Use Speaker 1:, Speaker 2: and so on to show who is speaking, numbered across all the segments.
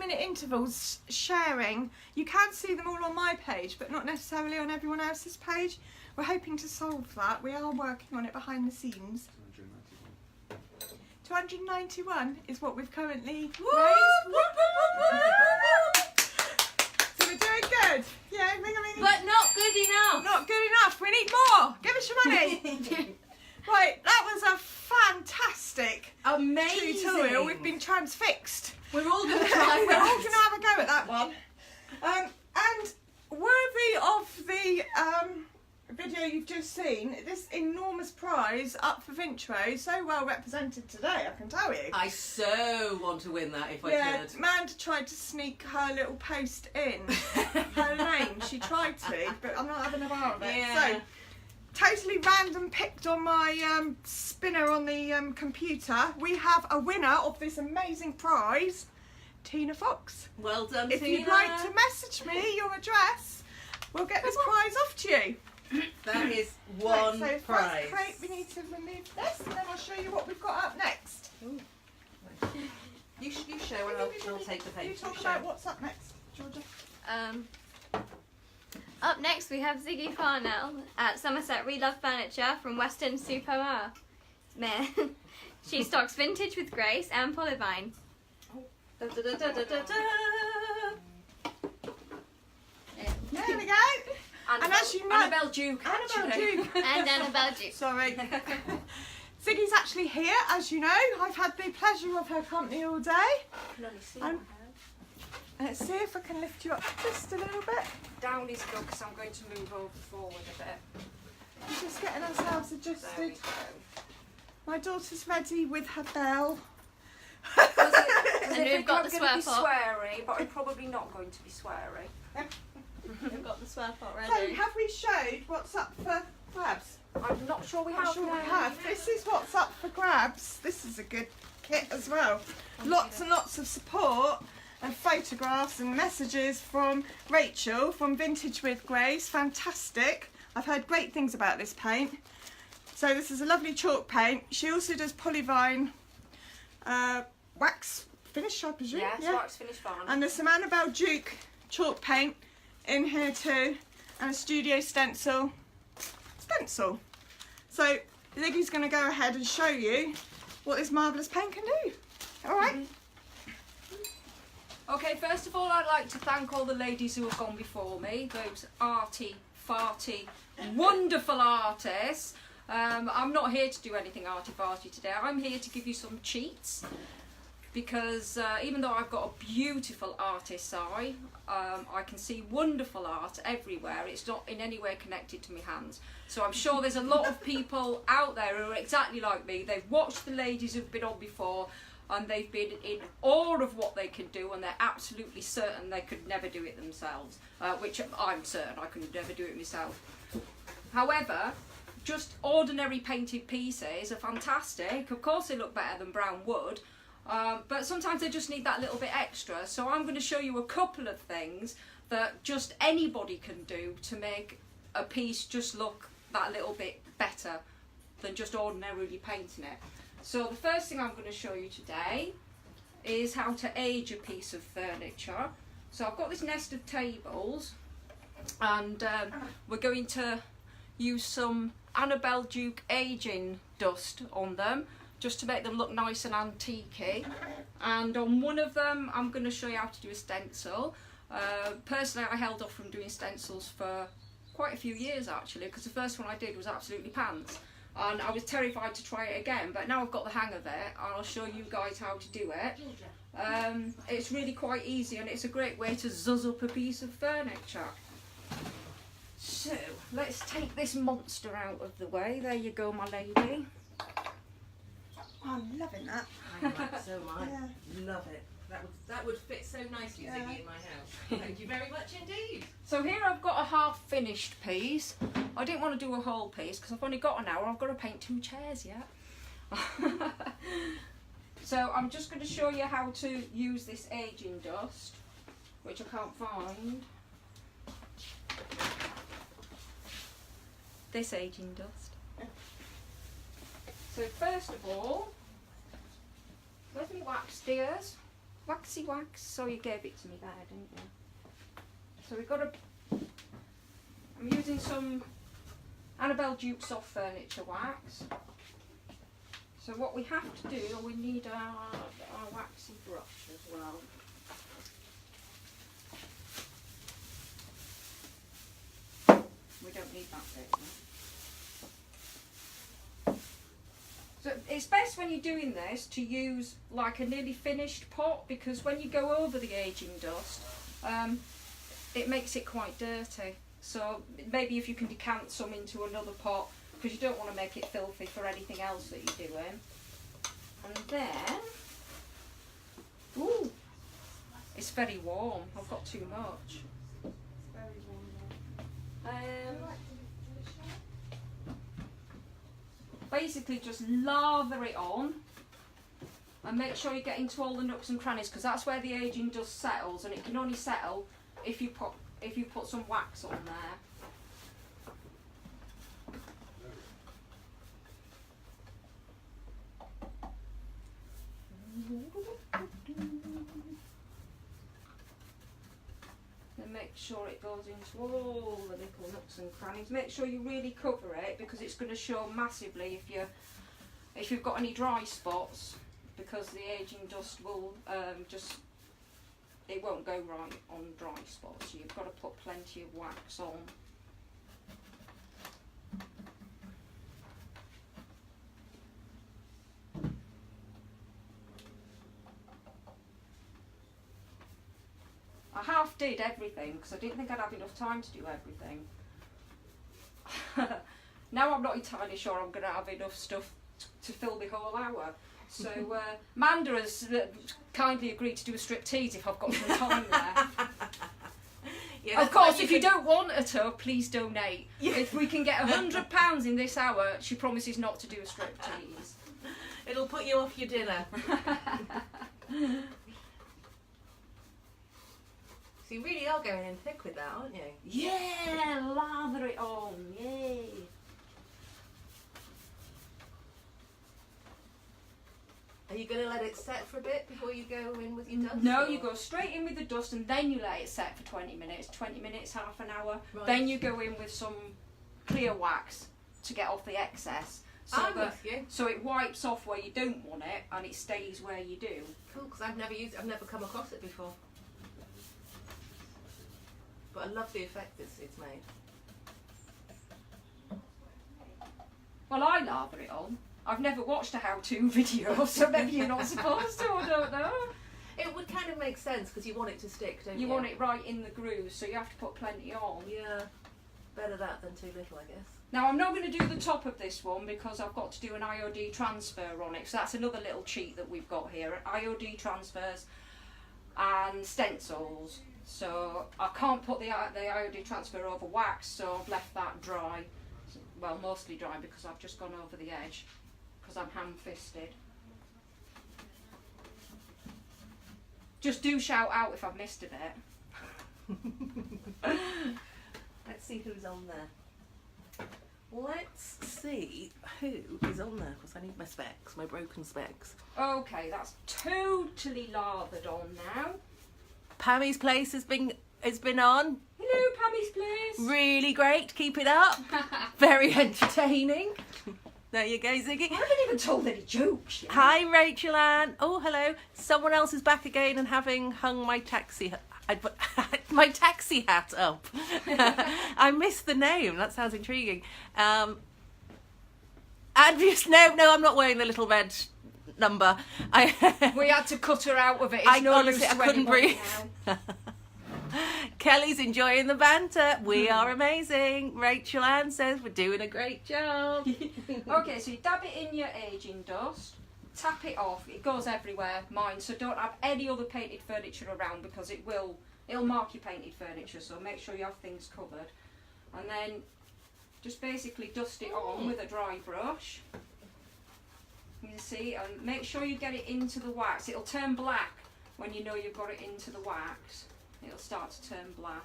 Speaker 1: 5-minute intervals sharing. You can see them all on my page, but not necessarily on everyone else's page. We're hoping to solve that. We are working on it behind the scenes. 291 is what we've currently raised. So we're doing good. Yeah,
Speaker 2: but not good enough.
Speaker 1: Not good enough. We need more. Give us your money. Right, that was a fantastic,
Speaker 2: amazing
Speaker 1: tutorial. We've been transfixed.
Speaker 2: We're all going to try.
Speaker 1: We're all going to have a go at that one. And worthy of the video you've just seen, this enormous prize up for Vintro, so well represented today, I can tell you.
Speaker 2: I so want to win that if I could.
Speaker 1: Manda tried to sneak her little post in her name. She tried to, but I'm not having a bar of it.
Speaker 2: Yeah.
Speaker 1: So, totally random picked on my spinner on the computer. We have a winner of this amazing prize, Tina Fox.
Speaker 2: Well done,
Speaker 1: If
Speaker 2: Tina.
Speaker 1: you'd like to message me your address, we'll get this prize off to you.
Speaker 2: That is one
Speaker 1: so
Speaker 2: prize.
Speaker 1: Great, we need to remove this and then I'll show you what we've got up next.
Speaker 2: Ooh. You show and I'll take the page.
Speaker 1: You talk about what's up next, Georgia.
Speaker 3: Up next we have Ziggy Farnell at Somerset We Love Furniture from Western Supermare. She stocks vintage with grace and polyvine.
Speaker 2: Da, da, da, da, da, da.
Speaker 1: There we go.
Speaker 2: And as you know, Annabelle Duke.
Speaker 1: Annabelle Duke.
Speaker 3: And Annabelle Duke.
Speaker 1: Sorry. Ziggy's actually here, as you know. I've had the pleasure of her company all day. Let's see if I can lift you up just a little bit.
Speaker 4: Down is good because I'm going to move over forward a bit.
Speaker 1: We're just getting ourselves adjusted.
Speaker 4: There we go.
Speaker 1: My daughter's ready with her bell.
Speaker 3: And we've got the
Speaker 4: I'm
Speaker 3: swear
Speaker 4: going to be
Speaker 3: pot.
Speaker 4: sweary, but I'm probably not going to be sweary.
Speaker 3: We've got the swear pot
Speaker 1: So,
Speaker 3: ready.
Speaker 1: have we showed what's up for grabs?
Speaker 4: I'm not sure we
Speaker 1: I'm
Speaker 4: have.
Speaker 1: sure we
Speaker 4: no.
Speaker 1: have. This is what's up for grabs. This is a good kit as well. Lots and lots of support and photographs and messages from Rachel from Vintage with Grace. Fantastic. I've heard great things about this paint. So this is a lovely chalk paint. She also does polyvine wax finish, I presume.
Speaker 4: Yes, wax finish fine.
Speaker 1: And there's some Annabelle Duke chalk paint in here too, and a studio stencil. So Ziggy's going to go ahead and show you what this marvellous paint can do. All right.
Speaker 4: Okay, first of all, I'd like to thank all the ladies who have gone before me. Those arty, farty, wonderful artists. I'm not here to do anything arty-farty today. I'm here to give you some cheats. Because even though I've got a beautiful artist's eye, I can see wonderful art everywhere. It's not in any way connected to my hands. So I'm sure there's a lot of people out there who are exactly like me. They've watched the ladies who've been on before and they've been in awe of what they can do, and they're absolutely certain they could never do it themselves, which I'm certain I could never do it myself. However, just ordinary painted pieces are fantastic. Of course they look better than brown wood, but sometimes they just need that little bit extra. So I'm going to show you a couple of things that just anybody can do to make a piece just look that little bit better than just ordinarily painting it. So the first thing I'm going to show you today is how to age a piece of furniture. So I've got this nest of tables, and we're going to use some Annabelle Duke aging dust on them, just to make them look nice and antique-y. And on one of them I'm going to show you how to do a stencil. Personally, I held off from doing stencils for quite a few years actually, because the first one I did was absolutely pants, and I was terrified to try it again, but now I've got the hang of it and I'll show you guys how to do it. It's really quite easy, and it's a great way to zuzz up a piece of furniture. So let's take this monster out of the way. There you go, my lady.
Speaker 1: I'm loving that.
Speaker 2: So am I.
Speaker 1: Yeah.
Speaker 2: Love it. That would fit so nicely, Ziggy, in my house. Thank you very much indeed.
Speaker 4: So here I've got a half finished piece. I didn't want to do a whole piece because I've only got an hour. I've got to paint 2 chairs yet. So I'm just going to show you how to use this aging dust, which I can't find. This aging dust. So first of all, let me wax, dears. waxy wax. So you gave it to me there, didn't you? So we've got a... I'm using some Annabelle Duke soft furniture wax. So what we have to do, we need our waxy brush as well. We don't need that bit. No. So it's best when you're doing this to use like a nearly finished pot, because when you go over the aging dust, it makes it quite dirty. So maybe if you can decant some into another pot, because you don't want to make it filthy for anything else that you're doing. And then, ooh, it's very warm. I've got too much. Very warm. Basically just lather it on and make sure you get into all the nooks and crannies, because that's where the aging dust settles, and it can only settle if you put some wax on there. Then make sure it goes into all the little nooks and crannies. Make sure you really cover it, because it's going to show massively if you've got any dry spots, because the aging dust will it won't go right on dry spots. So you've got to put plenty of wax on. I half did everything because I didn't think I'd have enough time to do everything. Now I'm not entirely sure I'm going to have enough stuff to fill the whole hour. So Manda has kindly agreed to do a striptease if I've got some time left.
Speaker 2: Yeah,
Speaker 4: of course, if you don't want her to, please donate.
Speaker 2: Yeah.
Speaker 4: If we can get £100 in this hour, she promises not to do a striptease.
Speaker 2: It'll put you off your dinner. So you really are going in thick with that, aren't you?
Speaker 4: Yeah, lather it on, yay.
Speaker 2: Are you going to let it set for a bit before you go in with your dust?
Speaker 4: No,
Speaker 2: or?
Speaker 4: you go straight in with the dust and then you let it set for 20 minutes. 20 minutes, half an hour.
Speaker 2: Right.
Speaker 4: Then you go in with some clear wax to get off the excess. So
Speaker 2: I'm with you.
Speaker 4: So it wipes off where you don't want it and it stays where you do.
Speaker 2: Cool, because I've never come across it before. But I love the effect it's made.
Speaker 4: Well, I lather it on. I've never watched a how-to video, so maybe you're not supposed to, I don't know.
Speaker 2: It would kind of make sense because you want it to stick, don't you?
Speaker 4: You want it right in the grooves, so you have to put plenty on.
Speaker 2: Yeah, better that than too little, I guess.
Speaker 4: Now, I'm not going to do the top of this one because I've got to do an IOD transfer on it, so that's another little cheat that we've got here. IOD transfers and stencils. So I can't put the IOD transfer over wax, so I've left that dry. Well, mostly dry because I've just gone over the edge because I'm ham-fisted. Just do shout out if I've missed a bit.
Speaker 2: Let's see who's on there. Let's see who is on there, because I need my specs, my broken specs.
Speaker 4: Okay, that's totally lathered on now.
Speaker 2: Pammy's Place has been on.
Speaker 4: Hello, Pammy's Place.
Speaker 2: Really great, keep it up. Very entertaining. There you go, Ziggy.
Speaker 4: I haven't even told any jokes yet.
Speaker 2: Hi, Rachel Ann. Oh, hello. Someone else is back again and having hung my taxi my taxi hat up. I missed the name. That sounds intriguing. No, I'm not wearing the little red number.
Speaker 4: We had to cut her out of it. It's
Speaker 2: I
Speaker 4: no
Speaker 2: honestly,
Speaker 4: use
Speaker 2: I
Speaker 4: to
Speaker 2: couldn't
Speaker 4: anybody
Speaker 2: breathe.
Speaker 4: now.
Speaker 2: Kelly's enjoying the banter. We are amazing. Rachel Ann says we're doing a great job.
Speaker 4: Okay, so you dab it in your aging dust, tap it off. It goes everywhere, mine. So don't have any other painted furniture around because it'll mark your painted furniture. So make sure you have things covered, and then just basically dust it on with a dry brush. You see, and make sure you get it into the wax. It'll turn black when you know you've got it into the wax. It'll start to turn black.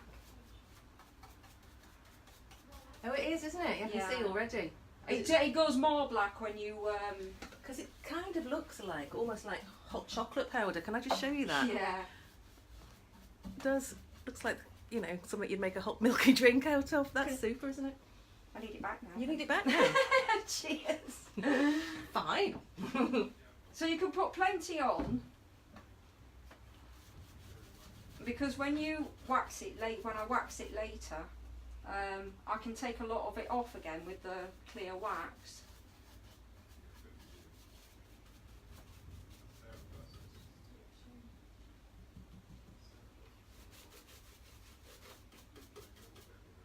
Speaker 2: Oh, it is, isn't it? You can see already.
Speaker 4: It goes more black when you.
Speaker 2: Because it kind of looks like, almost like hot chocolate powder. Can I just show you that?
Speaker 4: Yeah.
Speaker 2: It does. Looks like, you know, something you'd make a hot milky drink out of. That's super, isn't it?
Speaker 4: I need it back now.
Speaker 2: You need it back now.
Speaker 4: Cheers.
Speaker 2: Fine.
Speaker 4: So you can put plenty on. Because when you wax it when I wax it later, I can take a lot of it off again with the clear wax.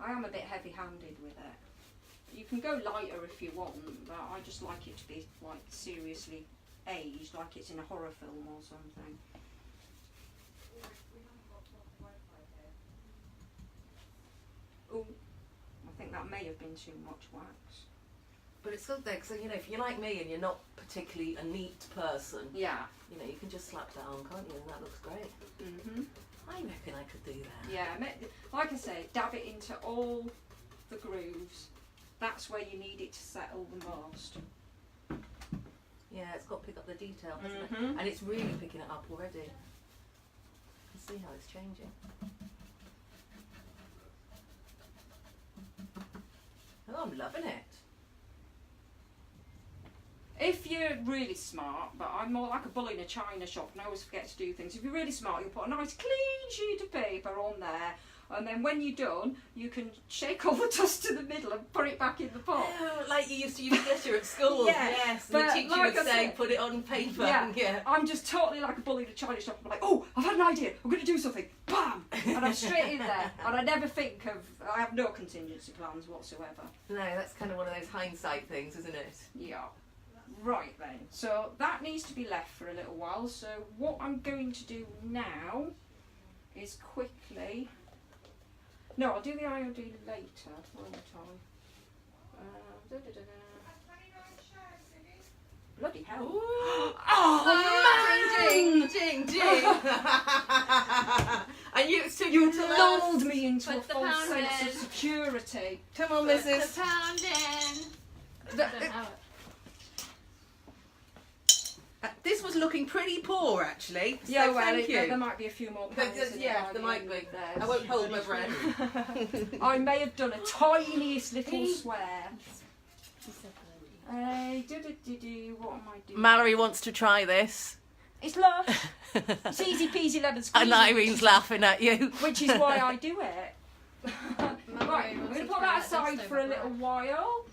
Speaker 4: I am a bit heavy-handed with it. You can go lighter if you want, but I just like it to be like seriously aged, like it's in a horror film or something. Oh, I think that may have been too much wax.
Speaker 2: But it's good though, because you know, if you're like me and you're not particularly a neat person,
Speaker 4: Yeah.
Speaker 2: you know, you can just slap that on, can't you? And that looks great. I reckon I could do that.
Speaker 4: Yeah, like I say, dab it into all the grooves. That's where you need it to settle the most.
Speaker 2: Yeah, it's got to pick up the detail, hasn't it?
Speaker 4: Mhm.
Speaker 2: And it's really picking it up already. You can see how it's changing. Oh, I'm loving it.
Speaker 4: If you're really smart, but I'm more like a bull in a china shop and I always forget to do things. If you're really smart, you'll put a nice clean sheet of paper on there, and then when you're done, you can shake all the dust to the middle and put it back in the pot.
Speaker 2: Oh, like you used to use glitter at school.
Speaker 4: Yeah,
Speaker 2: Yes, and
Speaker 4: but
Speaker 2: the teacher
Speaker 4: like
Speaker 2: would
Speaker 4: I
Speaker 2: say,
Speaker 4: said-
Speaker 2: put it on paper.
Speaker 4: Yeah.
Speaker 2: Yeah.
Speaker 4: I'm just totally like a bull in a china shop. I'm like, oh, I've had an idea. I'm going to do something. Bam! And I'm straight in there. And I never think of. I have no contingency plans whatsoever.
Speaker 2: No, that's kind of one of those hindsight things, isn't it?
Speaker 4: Yeah. Right then. So that needs to be left for a little while. So what I'm going to do now is quickly. No, I'll do the iodine later, won't I? Bloody hell.
Speaker 2: Oh, man! Ding, ding, ding. And you took
Speaker 4: You
Speaker 2: it to
Speaker 4: lulled me into a
Speaker 3: Put the
Speaker 4: false
Speaker 3: pound
Speaker 4: sense
Speaker 3: in.
Speaker 4: of security.
Speaker 2: Come on,
Speaker 3: Put
Speaker 2: Mrs.
Speaker 3: the pound in.
Speaker 4: Th-
Speaker 3: I don't know it.
Speaker 2: This was looking pretty poor, actually. So
Speaker 4: Yeah, well,
Speaker 2: thank you.
Speaker 4: there might be a few more
Speaker 2: There-
Speaker 4: pounds. in it
Speaker 2: yeah,
Speaker 4: by
Speaker 2: there
Speaker 4: the
Speaker 2: might
Speaker 4: end
Speaker 2: be.
Speaker 4: of theirs.
Speaker 2: I won't hold my breath.
Speaker 4: I may have done a tiniest little swear. What am I doing?
Speaker 2: Mallory wants to try this.
Speaker 4: It's love. It's easy peasy lemon squeezy.
Speaker 2: And Irene's laughing at you.
Speaker 4: Which is why I do it. Right, I'm
Speaker 3: wants
Speaker 4: going to
Speaker 3: to
Speaker 4: put
Speaker 3: try
Speaker 4: that
Speaker 3: it, that's
Speaker 4: aside
Speaker 3: no
Speaker 4: for a little
Speaker 3: problem.
Speaker 4: while.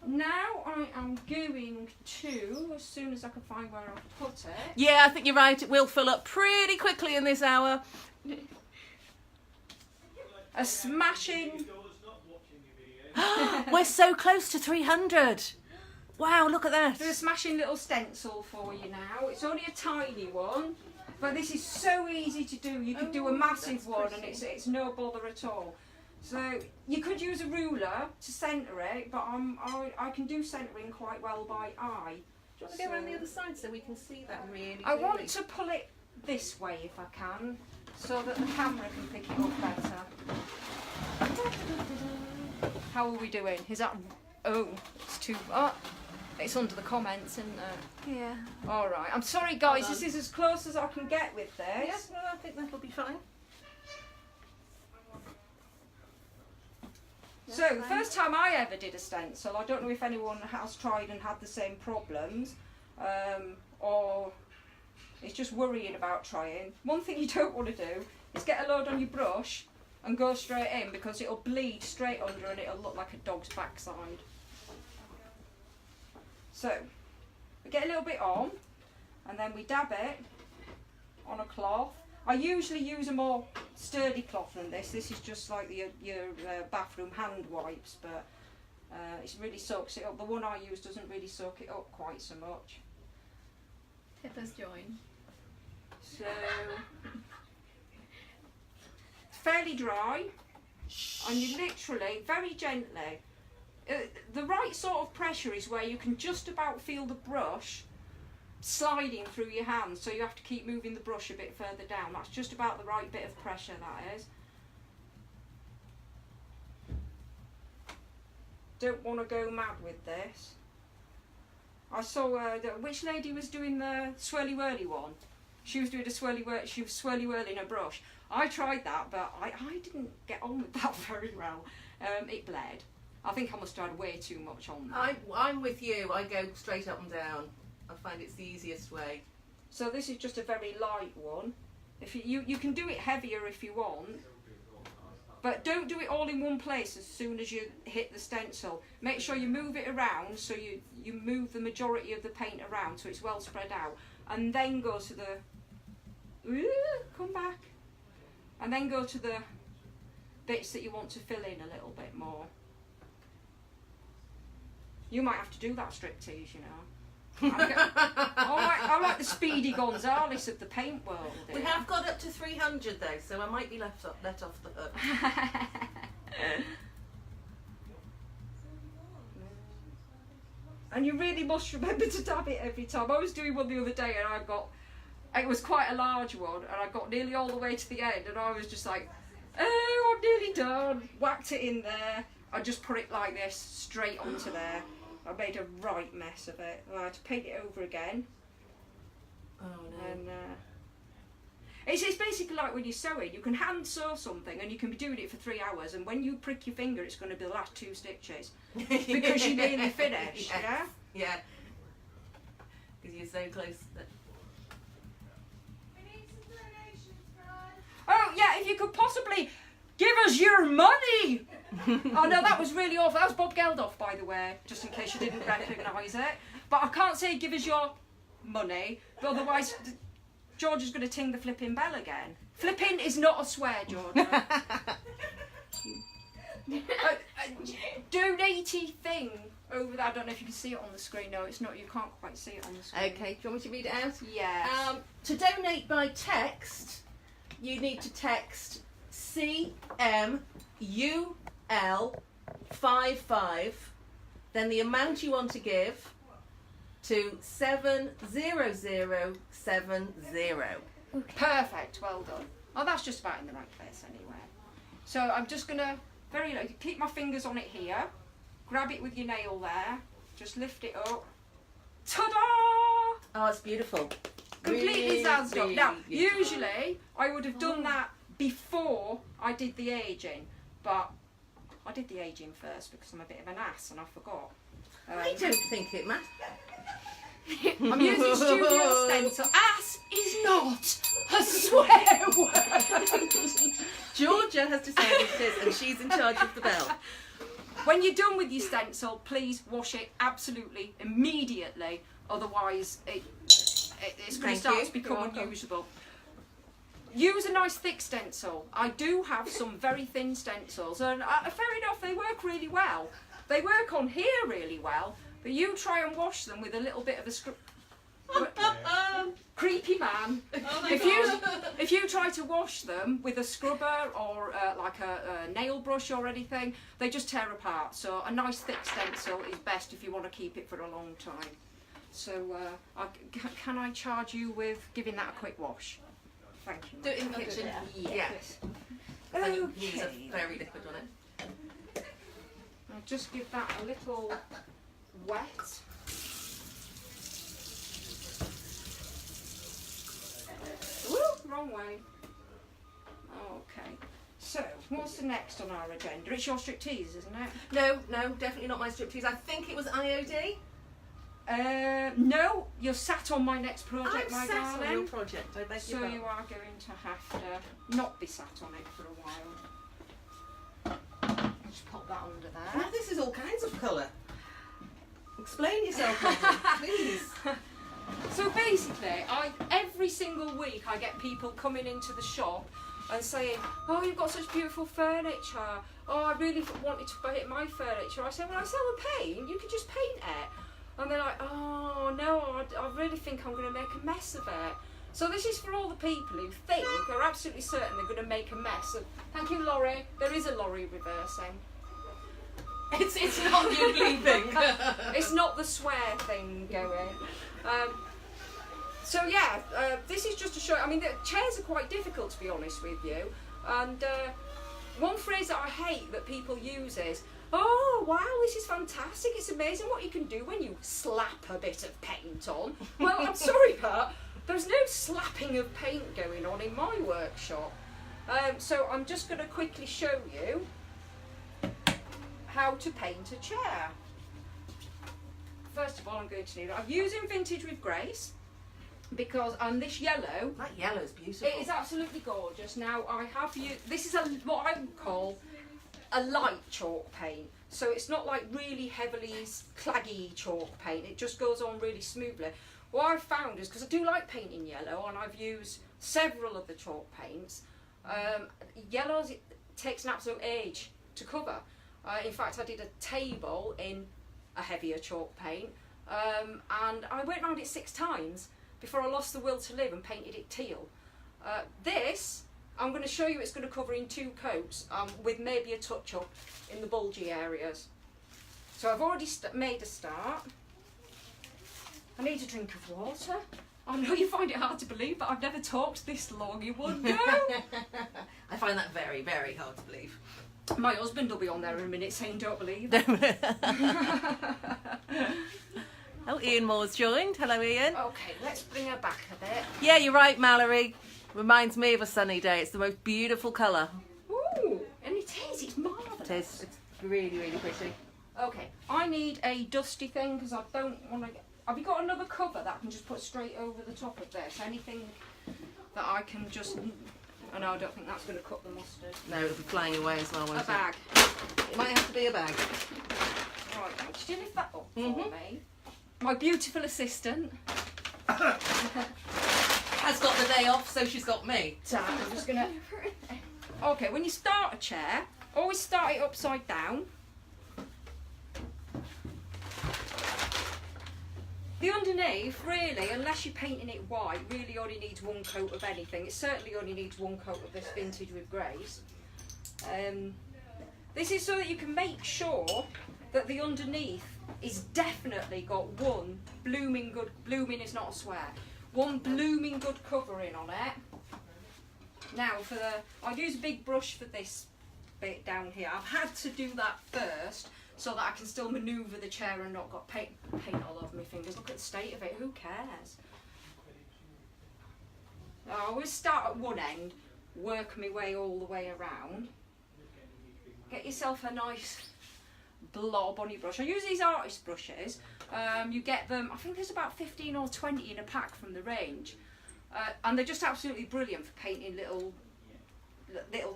Speaker 4: Now I am going to, as soon as I can find where I've put it.
Speaker 2: Yeah, I think you're right. It will fill up pretty quickly in this hour.
Speaker 4: A smashing.
Speaker 2: We're so close to 300. Wow, look at that.
Speaker 4: There's a smashing little stencil for you now. It's only a tiny one, but this is so easy to do. You could do a massive
Speaker 2: that's
Speaker 4: one,
Speaker 2: pretty.
Speaker 4: and it's no bother at all. So you could use a ruler to centre it, but I can do centering quite well by eye.
Speaker 2: Do you want to go around the other side so we can see that really
Speaker 4: I
Speaker 2: clearly?
Speaker 4: want to pull it this way if I can, so that the camera can pick it up better. How are we doing? Is that? Oh, it's too. Oh, it's under the comments, isn't it?
Speaker 3: Yeah.
Speaker 4: All right. I'm sorry, guys.
Speaker 2: Hold on.
Speaker 4: This is as close as I can get with this.
Speaker 2: Yes, well, I think that'll be fine.
Speaker 4: So the first time I ever did a stencil, I don't know if anyone has tried and had the same problems, or is just worrying about trying. One thing you don't want to do is get a load on your brush and go straight in, because it'll bleed straight under and it'll look like a dog's backside. So we get a little bit on, and then we dab it on a cloth. I usually use a more sturdy cloth than this. This is just like your bathroom hand wipes, but it really soaks it up. The one I use doesn't really soak it up quite so much.
Speaker 3: Pippa's join.
Speaker 4: So it's fairly dry, and you literally, very gently, the right sort of pressure is where you can just about feel the brush sliding through your hands, so you have to keep moving the brush a bit further down. That's just about the right bit of pressure, that is. don't want to go mad with this. I saw which lady was doing the swirly whirly one. She was doing a swirly whirly. She was swirly whirling a brush. I tried that, but I didn't get on with that very well. It bled. I think I must have had way too much on there.
Speaker 2: I'm with you. I go straight up and down. I find it's the easiest way.
Speaker 4: So this is just a very light one. If you can do it heavier if you want, but don't do it all in one place as soon as you hit the stencil. Make sure you move it around, so you move the majority of the paint around so it's well spread out, and then go to the come back, and then go to the bits that you want to fill in a little bit more. You might have to do that striptease, you know. I like the Speedy Gonzales of the paint world.
Speaker 2: We have got up to 300 though, so I might be let off the hook.
Speaker 4: And you really must remember to dab it every time. I was doing one the other day and it was quite a large one, and I got nearly all the way to the end, and I was just like, oh, I'm nearly done. Whacked it in there. I just put it like this, straight onto there. I made a right mess of it. I had to paint it over again.
Speaker 2: Oh no.
Speaker 4: And it's basically like when you're sewing. You can hand sew something and you can be doing it for 3 hours, and when you prick your finger it's going to be the last 2 stitches because you're nearly finished. Yeah?
Speaker 2: Yeah. Because you're so close.
Speaker 4: Oh yeah, if you could possibly give us your money! Oh no, that was really awful. That was Bob Geldof, by the way, just in case you didn't recognise it. But I can't say give us your money, but otherwise George is going to ting the flipping bell again. Flipping is not a swear, George. Donatey thing over there. I don't know if you can see it on the screen. No, it's not. You can't quite see it on the screen.
Speaker 2: Okay, do you want me to read it out?
Speaker 4: Yeah.
Speaker 2: To donate by text, you need to text CMUL55, then the amount you want to give to 70070.
Speaker 4: Perfect, well done. Oh, that's just about in the right place anyway. So I'm just going to keep my fingers on it here, grab it with your nail there, just lift it up. Ta-da!
Speaker 2: Oh, it's beautiful.
Speaker 4: Completely zazzed up. Now,
Speaker 2: beautiful.
Speaker 4: usually I would have done that before I did the ageing, but I did the ageing first because I'm a bit of an ass and I forgot.
Speaker 2: I don't think it matters.
Speaker 4: I'm using Studio Stencil. Ass is not a swear word.
Speaker 2: Georgia has decided it is, and she's in charge of the bell.
Speaker 4: When you're done with your stencil, please wash it absolutely immediately, otherwise it's going to start to become unusable. Use a nice thick stencil. I do have some very thin stencils, and fair enough, they work really well. They work on here really well, but you try and wash them with a little bit of a creepy man. If you try to wash them with a scrubber or like a nail brush or anything, they just tear apart. So a nice thick stencil is best if you want to keep it for a long time. So can I charge you with giving that a quick wash? Thank you.
Speaker 2: Do it in the kitchen. Yes.
Speaker 4: Okay.
Speaker 2: Use a very liquid on it.
Speaker 4: I'll just give that a little wet. Woo, wrong way. Okay. So, what's the next on our agenda? It's your striptease, isn't it?
Speaker 2: No, definitely not my striptease. I think it was IOD.
Speaker 4: No, you're sat on my next project,
Speaker 2: I'm
Speaker 4: my
Speaker 2: sat
Speaker 4: darling.
Speaker 2: on your project. I beg
Speaker 4: So
Speaker 2: your pardon.
Speaker 4: you are going to have to not be sat on it for a while. I'll just pop that under there.
Speaker 2: Now this is all kinds of colour. Explain yourself, Maggie, please.
Speaker 4: So basically, every single week I get people coming into the shop and saying, oh, you've got such beautiful furniture. Oh, I really wanted to paint my furniture. I said, well, I sell the paint. You can just paint it. And they're like, oh, no, I really think I'm going to make a mess of it. So this is for all the people who think, are absolutely certain they're going to make a mess of. Thank you, Laurie. There is a lorry reversing.
Speaker 2: It's not you leaving.
Speaker 4: It's not the swear thing going. So yeah, this is just to show. I mean, the chairs are quite difficult, to be honest with you, and one phrase that I hate that people use is, oh wow, this is fantastic, it's amazing what you can do when you slap a bit of paint on. Well, I'm sorry, but there's no slapping of paint going on in my workshop. So I'm just going to quickly show you how to paint a chair. First of all, I'm using Vintage with Grace, because on this yellow,
Speaker 2: That yellow's beautiful.
Speaker 4: it is absolutely gorgeous. Now I have used, this is what I would call a light chalk paint, so it's not like really heavily claggy chalk paint, it just goes on really smoothly. What I've found is, because I do like painting yellow and I've used several of the chalk paints, yellows, it takes an absolute age to cover. In fact, I did a table in a heavier chalk paint, and I went round it 6 times before I lost the will to live and painted it teal. This, I'm going to show you, it's going to cover in 2 coats, with maybe a touch up in the bulgy areas. So I've already made a start. I need a drink of water. I know you find it hard to believe, but I've never talked this long in one go.
Speaker 2: I find that very, very hard to believe.
Speaker 4: My husband will be on there in a minute saying don't believe.
Speaker 2: Oh, Ian Moore's joined. Hello, Ian.
Speaker 4: Okay, let's bring her back a bit.
Speaker 2: Yeah, you're right, Mallory. Reminds me of a sunny day. It's the most beautiful colour.
Speaker 4: Ooh, and it is, it's marvellous.
Speaker 2: It is. It's really, really pretty.
Speaker 4: Okay, I need a dusty thing because I don't want to get... Have you got another cover that I can just put straight over the top of this? Anything that I can just... Oh no, I don't think that's going to cut the mustard.
Speaker 2: No, it'll be flying away as well, won't
Speaker 4: A
Speaker 2: it?
Speaker 4: bag.
Speaker 2: It might have to be a bag.
Speaker 4: Right, could you lift that up for me? My beautiful assistant.
Speaker 2: Has got the day off, so she's got me.
Speaker 4: So I'm just going to... Okay, when you start a chair, always start it upside down. The underneath, really, unless you're painting it white, really only needs 1 coat of anything. It certainly only needs 1 coat of this Vintage with Grace. This is so that you can make sure that the underneath is definitely got one blooming is not a swear, one blooming good covering on it. Now I'll use a big brush for this bit down here. I've had to do that first so that I can still manoeuvre the chair and not got paint all over my fingers. Look at the state of it, who cares? I always start at one end, work my way all the way around. Get yourself a nice blob on your brush. I use these artist brushes. You get them, I think there's about 15 or 20 in a pack from the range. And they're just absolutely brilliant for painting little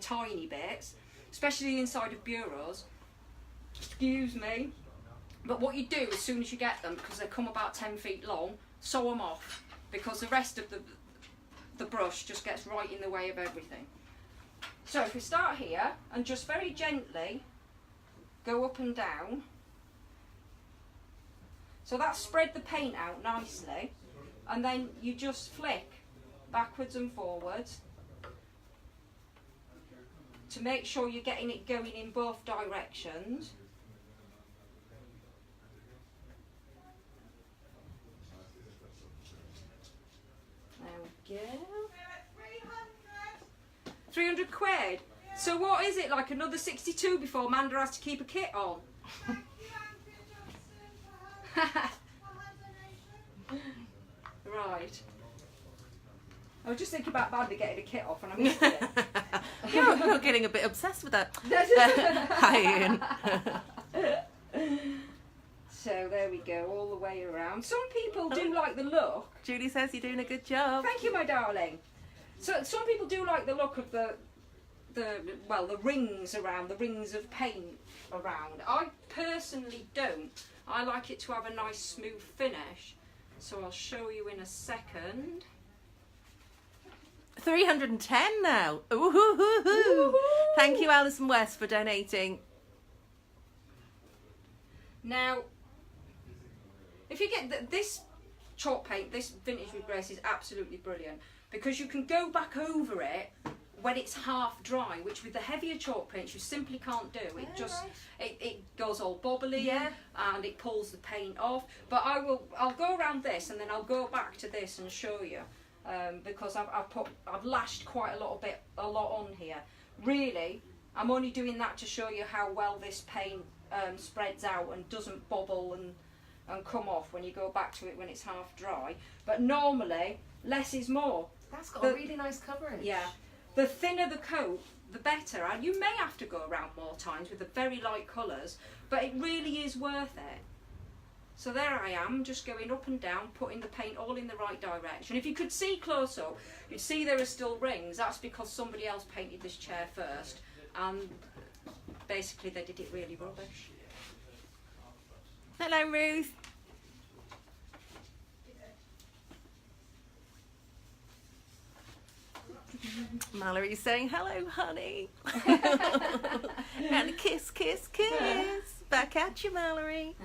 Speaker 4: tiny bits, especially inside of bureaus. Excuse me. But what you do as soon as you get them, because they come about 10 feet long, sew them off, because the rest of the brush just gets right in the way of everything. So if we start here and just very gently go up and down, so that's spread the paint out nicely, and then you just flick backwards and forwards to make sure you're getting it going in both directions. There we go. 300 quid. So what is it, like another 62 before Manda has to keep a kit on? Right. I was just thinking about Manda getting a kit off and I missed it.
Speaker 2: You're getting a bit obsessed with that. Hi, Ian.
Speaker 4: So there we go, all the way around. Some people do like the look.
Speaker 2: Julie says you're doing a good job.
Speaker 4: Thank you, my darling. So some people do like the look of the rings around, the rings of paint around. I personally don't. I like it to have a nice smooth finish. So I'll show you in a second.
Speaker 2: 310 now. Ooh-hoo-hoo-hoo. Thank you, Alison West, for donating.
Speaker 4: Now, if you get this chalk paint, this Vintage with Grace is absolutely brilliant, because you can go back over it when it's half dry, which with the heavier chalk paints you simply can't do. It just it goes all bobbly, and it pulls the paint off. But I'll go around this and then I'll go back to this and show you, because I've lashed quite a lot on here. Really, I'm only doing that to show you how well this paint spreads out and doesn't bubble and come off when you go back to it when it's half dry. But normally, less is more.
Speaker 2: That's got a really nice coverage.
Speaker 4: Yeah. The thinner the coat, the better. And you may have to go around more times with the very light colours, but it really is worth it. So there I am, just going up and down, putting the paint all in the right direction. If you could see close up, you'd see there are still rings. That's because somebody else painted this chair first, and basically they did it really rubbish.
Speaker 2: Hello, Ruth. Mallory's saying hello, honey. And a kiss, kiss, kiss. Back at you, Mallory.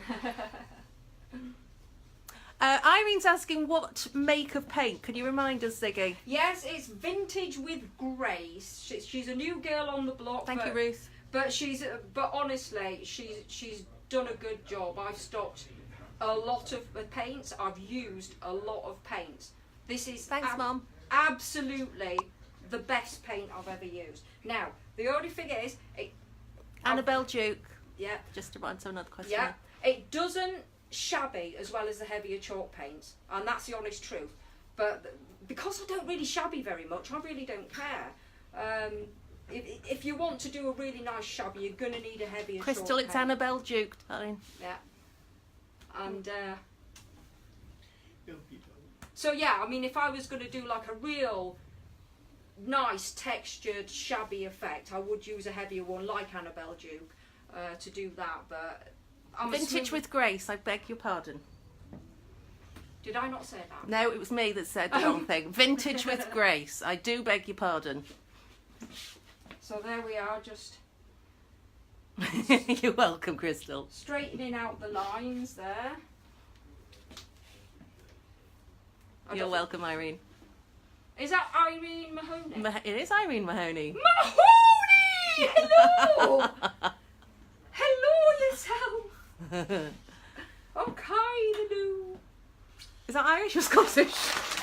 Speaker 2: Irene's asking what make of paint. Can you remind us, Ziggy?
Speaker 4: Yes, it's Vintage with Grace. She's a new girl on the block.
Speaker 2: Thank you, Ruth.
Speaker 4: But honestly, she's done a good job. I've stocked a lot of paints. I've used a lot of paints. This is
Speaker 2: Thanks, Mum.
Speaker 4: Absolutely the best paint I've ever used. Now, the only thing is,
Speaker 2: Annabelle Duke.
Speaker 4: Yeah.
Speaker 2: Just to answer another question.
Speaker 4: Yeah. It doesn't shabby as well as the heavier chalk paints, and that's the honest truth. But because I don't really shabby very much, I really don't care. If you want to do a really nice shabby, you're going to need a heavier
Speaker 2: Crystal,
Speaker 4: chalk
Speaker 2: it's
Speaker 4: paint.
Speaker 2: Annabelle Duke, darling.
Speaker 4: Yeah. And so yeah, I mean, if I was going to do like a real nice textured shabby effect, I would use a heavier one like Annabelle Duke to do that. But
Speaker 2: Vintage with Grace, I beg your pardon.
Speaker 4: Did I not say that?
Speaker 2: No, it was me that said the wrong thing. Vintage with Grace, I do beg your pardon.
Speaker 4: So there we are, just
Speaker 2: You're welcome, Crystal.
Speaker 4: straightening out the lines there.
Speaker 2: You're welcome, Irene.
Speaker 4: Is that Irene Mahoney?
Speaker 2: It is Irene Mahoney.
Speaker 4: Mahoney! Hello! Hello yourself! Okay, the new.
Speaker 2: Is that Irish or Scottish?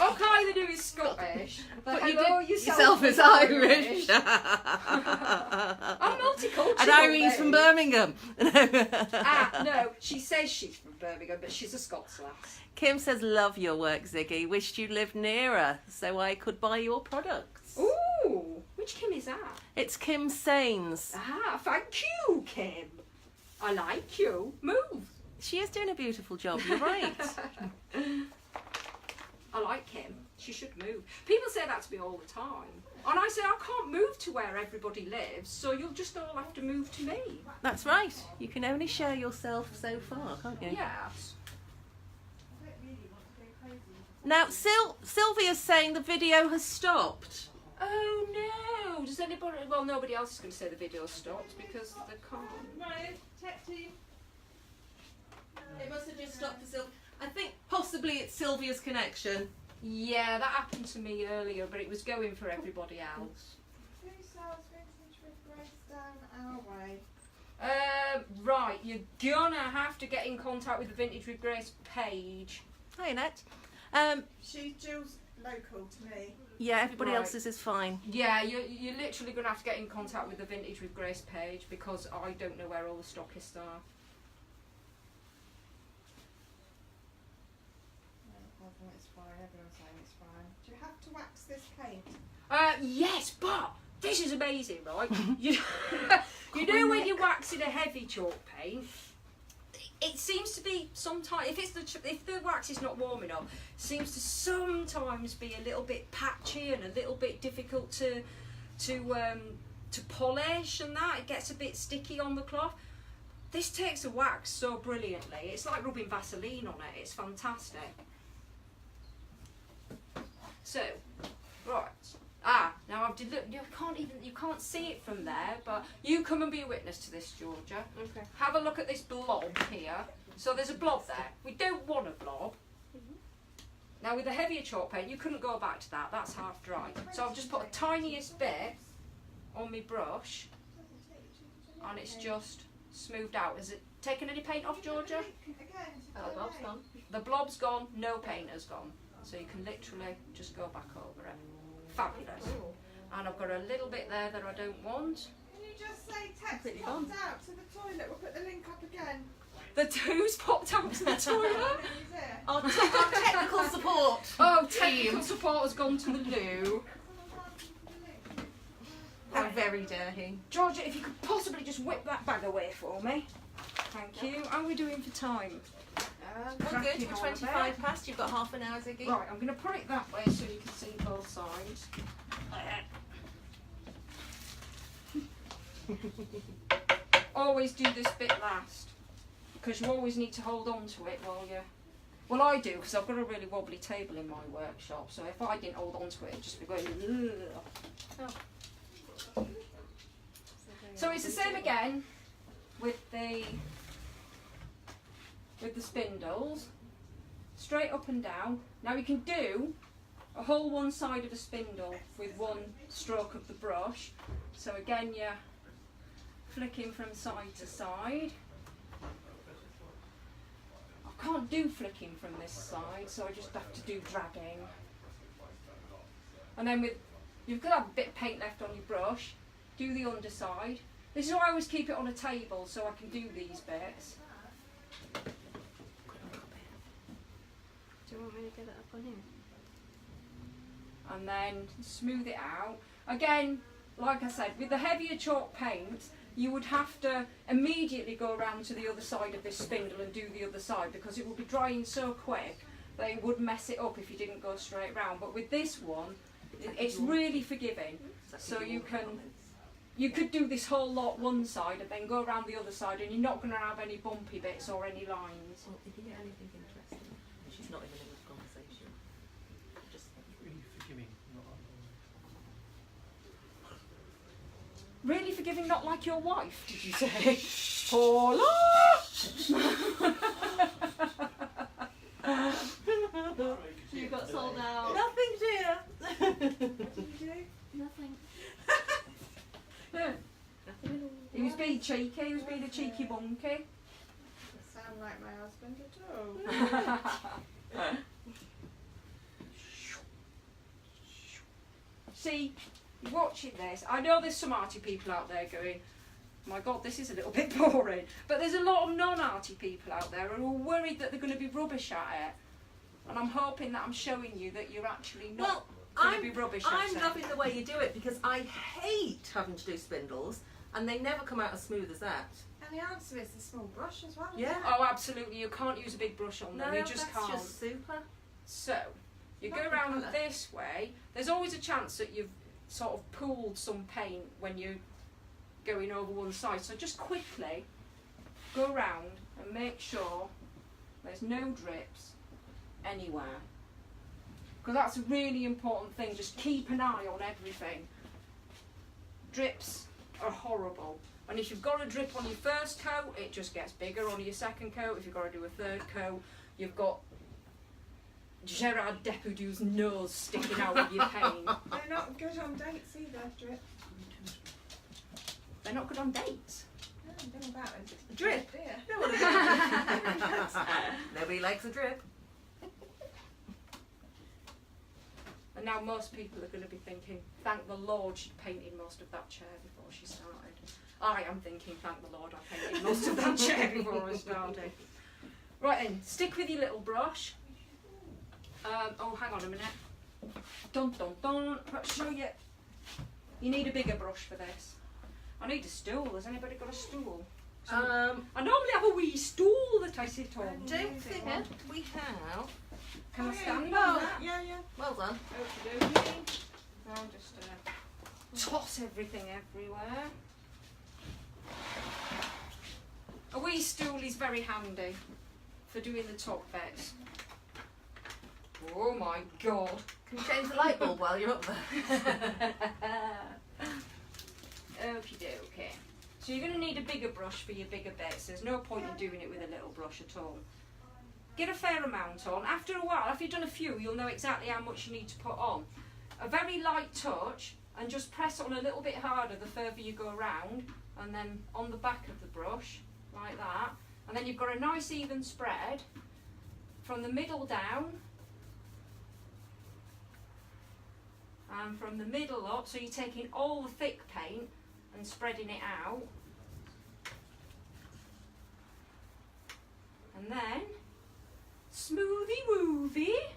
Speaker 4: Okay, the new is Scottish. But
Speaker 2: you
Speaker 4: hello
Speaker 2: did
Speaker 4: yourself
Speaker 2: is
Speaker 4: is
Speaker 2: Irish.
Speaker 4: I'm multicultural.
Speaker 2: And Irene's from Birmingham.
Speaker 4: No, she says she's from Birmingham, but she's a Scots lass.
Speaker 2: Kim says, love your work, Ziggy. Wished you lived nearer so I could buy your products.
Speaker 4: Ooh, which Kim is that?
Speaker 2: It's Kim Sains.
Speaker 4: Ah, thank you, Kim. I like you. Move.
Speaker 2: She is doing a beautiful job, you're right.
Speaker 4: I like Kim. She should move. People say that to me all the time. And I say, I can't move to where everybody lives, so you'll just all have to move to me.
Speaker 2: That's right. You can only share yourself so far, can't you?
Speaker 4: Yes.
Speaker 2: Now, Sylvia's saying the video has stopped.
Speaker 4: Oh no! Does anybody? Well, nobody else is going to say the video stopped because they can't.
Speaker 2: No, tech team. It must have just stopped for Sylvia. I think possibly it's Sylvia's connection.
Speaker 4: Yeah, that happened to me earlier, but it was going for everybody else.
Speaker 1: Who sells Vintage with Grace down our way?
Speaker 4: Right, you're gonna have to get in contact with the Vintage with Grace page.
Speaker 2: Hi, Annette.
Speaker 1: Jill's local to me.
Speaker 2: Yeah, everybody
Speaker 4: Right.
Speaker 2: else's is fine.
Speaker 4: Yeah, you're literally gonna have to get in contact with the Vintage with Grace page because I don't know where all the stockists are.
Speaker 1: It's fine, everyone's saying it's fine. Do you have to wax this paint?
Speaker 4: Yes, but this is amazing, right? you know when you're waxing a heavy chalk paint, it seems to be sometimes if the wax is not warm enough, it seems to sometimes be a little bit patchy and a little bit difficult to polish, and that it gets a bit sticky on the cloth. This takes the wax so brilliantly. It's like rubbing Vaseline on it. It's fantastic. So, right. Now I've you can't see it from there, but you come and be a witness to this, Georgia.
Speaker 2: Okay.
Speaker 4: Have a look at this blob here. So there's a blob there. We don't want a blob. Now with the heavier chalk paint, you couldn't go back to that. That's half dry. So I've just put a tiniest bit on my brush, and it's just smoothed out. Has it taken any paint off, Georgia?
Speaker 2: The blob's gone.
Speaker 4: The blob's gone, no paint has gone. So you can literally just go back over it. Fabulous. And I've got a little bit there that I don't want.
Speaker 1: you just say text
Speaker 2: Completely
Speaker 1: popped
Speaker 2: gone.
Speaker 1: out to the toilet? We'll put the link up again.
Speaker 4: The two's popped out to the toilet.
Speaker 1: Use it.
Speaker 2: Our technical support.
Speaker 4: Oh, technical support has gone to the loo.
Speaker 2: How very dare he.
Speaker 4: Georgia, if you could possibly just whip that bag away for me. Thank you. How are we doing for time?
Speaker 2: We're good.
Speaker 4: Cracking
Speaker 2: We're
Speaker 4: on a
Speaker 2: 25
Speaker 4: bit.
Speaker 2: past. You've got half an hour, Ziggy.
Speaker 4: Right, I'm going to put it that way so you can see both sides. Always do this bit last, because you always need to hold on to it while you... Well, I do, because I've got a really wobbly table in my workshop, so if I didn't hold on to it, it'd just be going... Oh. So it's the same again with the spindles, straight up and down. Now you can do a whole one side of a spindle with one stroke of the brush. So again, you're flicking from side to side. I can't do flicking from this side, so I just have to do dragging. And then you've got to have a bit of paint left on your brush. Do the underside. This is why I always keep it on a table, so I can do these bits.
Speaker 3: Do you want me to get it up on here?
Speaker 4: And then smooth it out. Again, like I said, with the heavier chalk paint, you would have to immediately go around to the other side of this spindle and do the other side, because it would be drying so quick that it would mess it up if you didn't go straight round. But with this one, it's really forgiving. So you could do this whole lot one side and then go around the other side, and you're not going to have any bumpy bits or any lines.
Speaker 2: Well, if you get anything interesting, she's not in the middle of the conversation. Just
Speaker 5: Really forgiving, not
Speaker 4: Really forgiving, not like your wife, did you say? Paula!
Speaker 3: You got sold out.
Speaker 2: nothing, dear.
Speaker 1: What did you do?
Speaker 3: Nothing.
Speaker 4: Yeah.
Speaker 2: Nothing at all.
Speaker 4: He was being cheeky, he was being a cheeky monkey.
Speaker 1: Doesn't sound like my husband at all.
Speaker 4: See, you're watching this. I know there's some arty people out there going, my God, this is a little bit boring. But there's a lot of non-arty people out there who are worried that they're going to be rubbish at it. And I'm hoping that I'm showing you that you're actually not going to be rubbish at
Speaker 2: I'm
Speaker 4: it.
Speaker 2: loving the way you do it, because I hate having to do spindles, and they never come out as smooth as that.
Speaker 1: And the answer is the small brush as well. isn't
Speaker 2: Yeah.
Speaker 1: it?
Speaker 4: Oh, absolutely. You can't use a big brush on them.
Speaker 2: No,
Speaker 4: You just
Speaker 2: that's
Speaker 4: can't.
Speaker 2: just super.
Speaker 4: So, you go
Speaker 1: Lovely
Speaker 4: around
Speaker 1: colour.
Speaker 4: this way. There's always a chance that you've sort of pooled some paint when you're going over one side. So just quickly go around and make sure there's no drips anywhere. Because that's a really important thing. Just keep an eye on everything. Drips are horrible. And if you've got a drip on your first coat, it just gets bigger on your second coat. If you've got to do a third coat, you've got Gerard Depardieu's nose sticking out of your paint.
Speaker 1: They're not good on dates either, drip.
Speaker 4: They're not good on dates.
Speaker 1: No, I don't know about it.
Speaker 2: Drip?
Speaker 1: Yeah.
Speaker 2: Nobody likes a drip.
Speaker 4: And now most people are going to be thinking, thank the Lord she painted most of that chair before she started. I am thinking, thank the Lord I painted most of that chair before I started. Right then, stick with your little brush. Oh, hang on a minute. Dun dun dun. Let's show you. You need a bigger brush for this. I need a stool. Has anybody got a stool? I normally have a wee stool that I sit on.
Speaker 2: Don't think we have.
Speaker 4: Can I stand on
Speaker 1: Oh,
Speaker 4: that?
Speaker 1: yeah, yeah.
Speaker 2: Well done.
Speaker 4: Okie dokie. I'll just toss everything everywhere. A wee stool is very handy for doing the top bits. Oh my God.
Speaker 2: Can you change the light bulb while you're up there?
Speaker 4: Okie dokie. So you're going to need a bigger brush for your bigger bits. There's no point in doing it with a little brush at all. Get a fair amount on. After a while, after you've done a few, you'll know exactly how much you need to put on. A very light touch, and just press on a little bit harder the further you go around, and then on the back of the brush, like that. And then you've got a nice even spread from the middle down, and from the middle up, so you're taking all the thick paint and spreading it out. And then, smoothie woovie.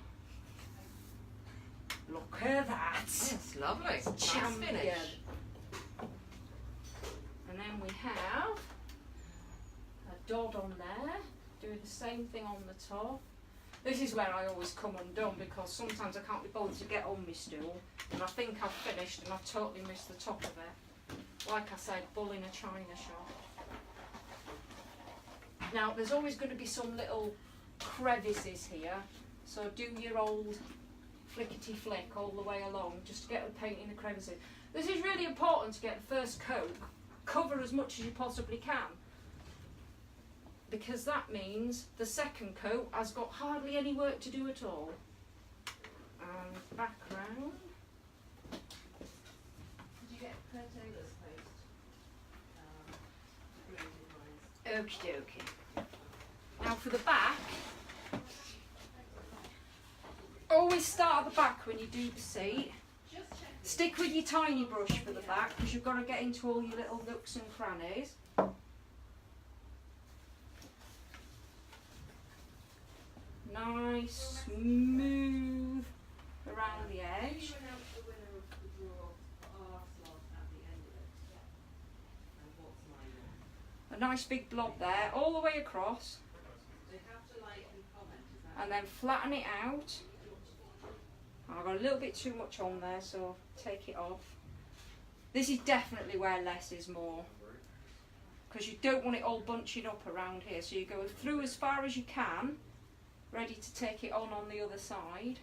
Speaker 4: Look at that.
Speaker 2: That's lovely. Nice
Speaker 4: Champion.
Speaker 2: finish.
Speaker 4: And then we have a dot on there, doing the same thing on the top. This is where I always come undone because sometimes I can't be bothered to get on my stool and I think I've finished and I've totally missed the top of it. Like I said, bull in a china shop. Now there's always going to be some little crevices here, so do your old flickety flick all the way along just to get the paint in the crevices. This is really important to get the first coat, cover as much as you possibly can, because that means the second coat has got hardly any work to do at all. And background.
Speaker 2: Did you get Claire Taylor's post?
Speaker 4: Okie dokie. Now for the back, always start at the back when you do the seat. Stick with your tiny brush for the back because you've got to get into all your little nooks and crannies. Nice, smooth around the edge. A nice big blob there, all the way across. And then flatten it out. I've got a little bit too much on there, so take it off. This is definitely where less is more, because you don't want it all bunching up around here. So you go through as far as you can, ready to take it on the other side.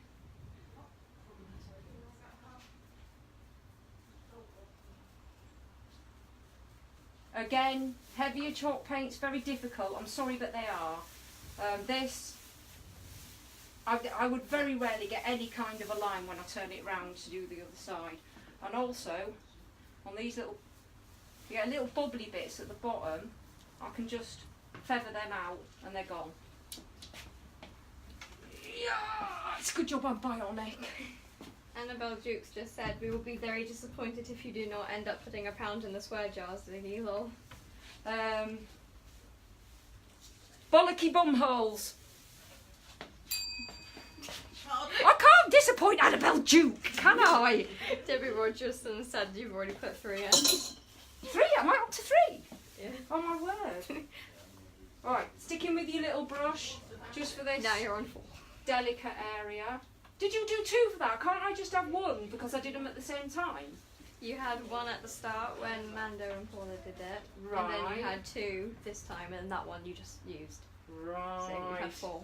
Speaker 4: Again, heavier chalk paint's very difficult. I'm sorry, but they are. I would very rarely get any kind of a line when I turn it round to do the other side. And also, on these little, you get little bubbly bits at the bottom, I can just feather them out and they're gone. Yeah, it's a good job I'm bionic.
Speaker 3: Annabelle Jukes just said, we will be very disappointed if you do not end up putting £1 in the swear jars, Ziggy, lol.
Speaker 4: Bollocky bumholes. I can't disappoint Annabelle Duke, can I?
Speaker 3: Debbie Rogerson said you've already put 3 in.
Speaker 4: 3? Am I up to 3?
Speaker 3: Yeah.
Speaker 4: Oh my word. Right, sticking with your little brush, just for this
Speaker 3: Now you're on 4.
Speaker 4: delicate area. Did you do 2 for that? Can't I just have 1 because I did them at the same time?
Speaker 3: You had 1 at the start when Mando and Paula did it.
Speaker 4: Right.
Speaker 3: And then you had 2 this time, and that one you just used.
Speaker 4: Right.
Speaker 3: So you had 4.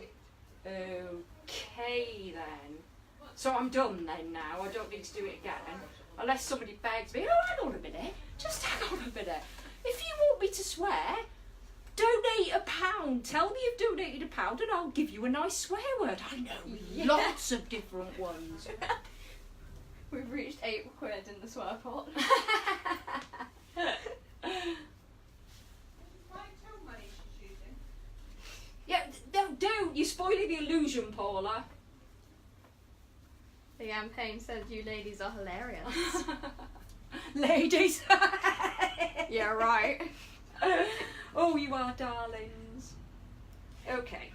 Speaker 4: Okay then. So I'm done then now. I don't need to do it again. Unless somebody begs me, oh hang on a minute, just hang on a minute. If you want me to swear, donate £1. Tell me you've donated £1 and I'll give you a nice swear word. I know lots of different ones.
Speaker 3: We've reached 8 quid in the swear pot.
Speaker 4: Yeah, don't. You're spoiling the illusion, Paula.
Speaker 3: Leanne Payne said you ladies are hilarious.
Speaker 4: Ladies.
Speaker 3: Yeah, right.
Speaker 4: Oh, you are darlings. Okay.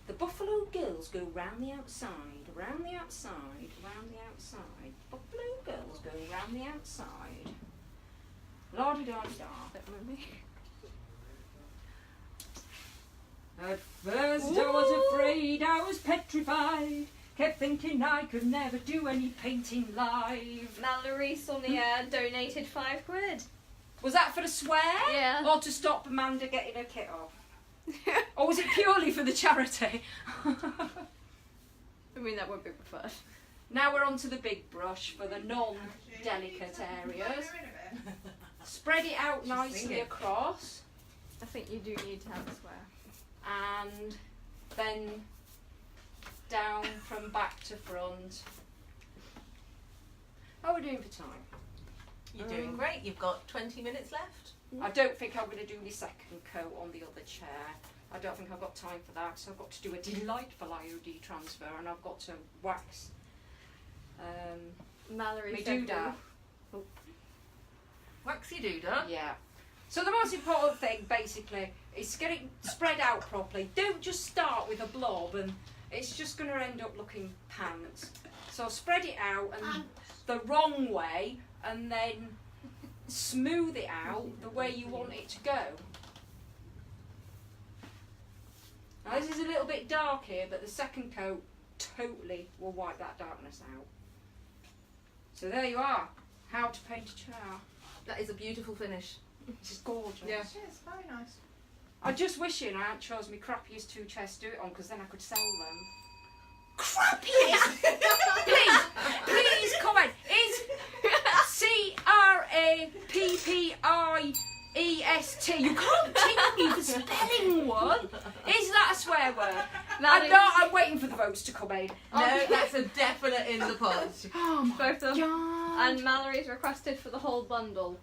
Speaker 4: The Buffalo Girls go round the outside, round the outside, round the outside. Buffalo Girls go round the outside. La-di-da-di-da. At first I was afraid, I was petrified. Kept thinking I could never do any painting live.
Speaker 3: Mallory Saunier donated 5 quid.
Speaker 4: Was that for the swear?
Speaker 3: Yeah.
Speaker 4: Or to stop Amanda getting her kit off? Or was it purely for the charity?
Speaker 3: I mean, that would be preferred.
Speaker 4: Now we're on to the big brush for the non-delicate areas. Spread it out nicely across.
Speaker 3: I think you do need to have a swear.
Speaker 4: And then down from back to front. How are we doing for time?
Speaker 2: You're doing great. You've got 20 minutes left.
Speaker 4: I don't think I'm going to do my second coat on the other chair. I don't think I've got time for that, so I've got to do a delightful IOD transfer and I've got to wax
Speaker 3: Mallory
Speaker 4: me
Speaker 3: said
Speaker 4: doodah.
Speaker 2: Waxy doodah.
Speaker 4: Yeah. So the most important thing, basically, is to get it spread out properly. Don't just start with a blob and it's just going to end up looking pants. So spread it out and the wrong way and then smooth it out the way you want it to go. Now this is a little bit dark here, but the second coat totally will wipe that darkness out. So there you are, how to paint a chair.
Speaker 2: That is a beautiful finish.
Speaker 4: This is gorgeous.
Speaker 2: Yeah.
Speaker 1: It's very nice.
Speaker 4: I'm just wishing I hadn't chosen my crappiest 2 chairs to do it on, because then I could sell them. Crappiest! please comment. Is CRAPPIEST? You can't teach me the spelling one. Is that a swear word? I'm waiting for the votes to come in.
Speaker 2: No, that's a definite in the pod.
Speaker 4: Oh my
Speaker 3: Both of them.
Speaker 4: God.
Speaker 3: And Mallory's requested for the whole bundle.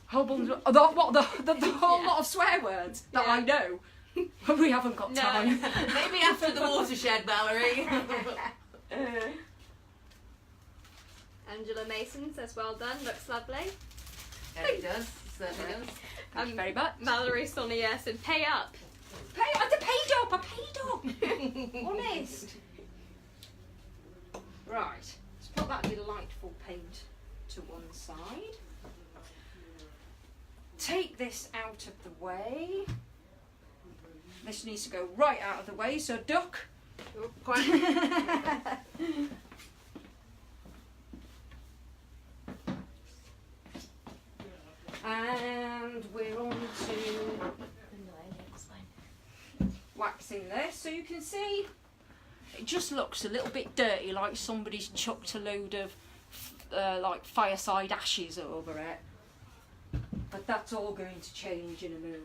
Speaker 4: Whole bundle. The whole lot of swear words that
Speaker 3: Yeah.
Speaker 4: I know. We haven't got
Speaker 3: No.
Speaker 4: time.
Speaker 2: Maybe after the watershed, Valerie.
Speaker 3: Angela Mason says, well done, looks lovely.
Speaker 2: Yeah, he does. Certainly does.
Speaker 4: Thank you very much.
Speaker 3: Mallory Sonnier said, pay up.
Speaker 4: I paid up. Honest. Right. Let's put that delightful paint to one side. Take this out of the way. This needs to go right out of the way, so duck.
Speaker 2: Oh, quite.
Speaker 4: And we're on to waxing this, so you can see it just looks a little bit dirty, like somebody's chucked a load of like fireside ashes over it. But that's all going to change in a moment.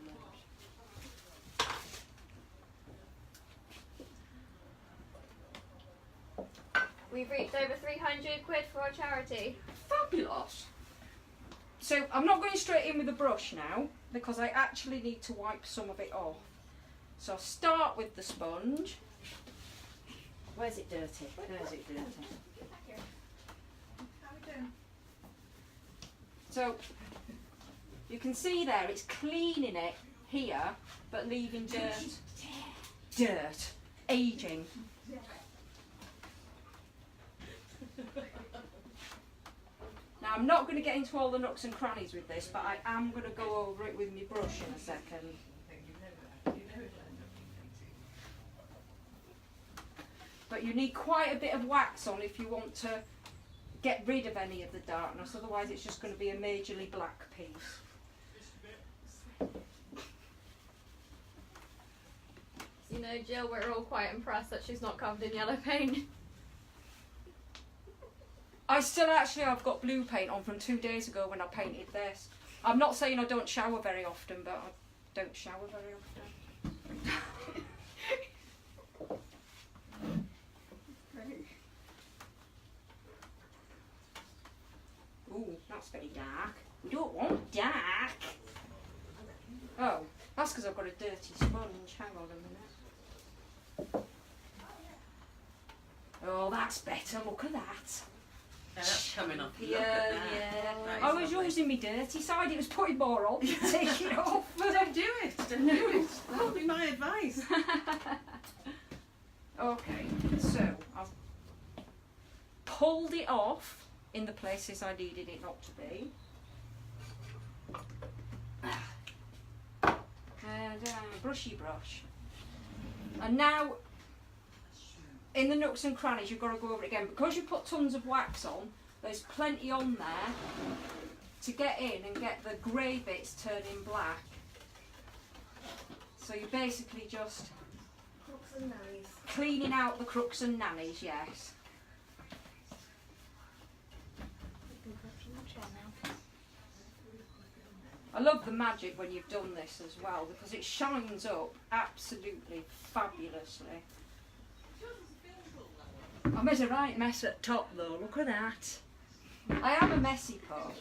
Speaker 3: We've reached over 300 quid for our charity.
Speaker 4: Fabulous. So I'm not going straight in with the brush now, because I actually need to wipe some of it off. So I'll start with the sponge. Where's it dirty? There's it dirty.
Speaker 1: How are we doing?
Speaker 4: So you can see there, it's cleaning it here, but leaving dirt, aging. Now I'm not going to get into all the nooks and crannies with this, but I am going to go over it with my brush in a second. But you need quite a bit of wax on if you want to get rid of any of the darkness, otherwise it's just going to be a majorly black piece.
Speaker 3: You know, Jill, we're all quite impressed that she's not covered in yellow paint.
Speaker 4: I still actually have got blue paint on from 2 days ago when I painted this. I'm not saying I don't shower very often, but I don't shower very often. Ooh, that's very dark. We don't want dark. Oh, that's because I've got a dirty sponge. Hang on a minute. Oh, that's better. Look at that.
Speaker 2: That's coming off.
Speaker 4: Yeah,
Speaker 2: Look at that.
Speaker 4: yeah.
Speaker 2: That is
Speaker 4: I was
Speaker 2: lovely.
Speaker 4: using my dirty side. It was putting more on. Take it off.
Speaker 2: Don't do it. Don't do it. That would be my advice.
Speaker 4: Okay, so I've pulled it off in the places I needed it not to be. And brushy brush. And now, in the nooks and crannies, you've got to go over it again. Because you put tons of wax on, there's plenty on there to get in and get the grey bits turning black. So you're basically just cleaning out the crooks and nannies, yes. I love the magic when you've done this as well, because it shines up absolutely fabulously. I made a right mess at top though, look at that. I am a messy pot.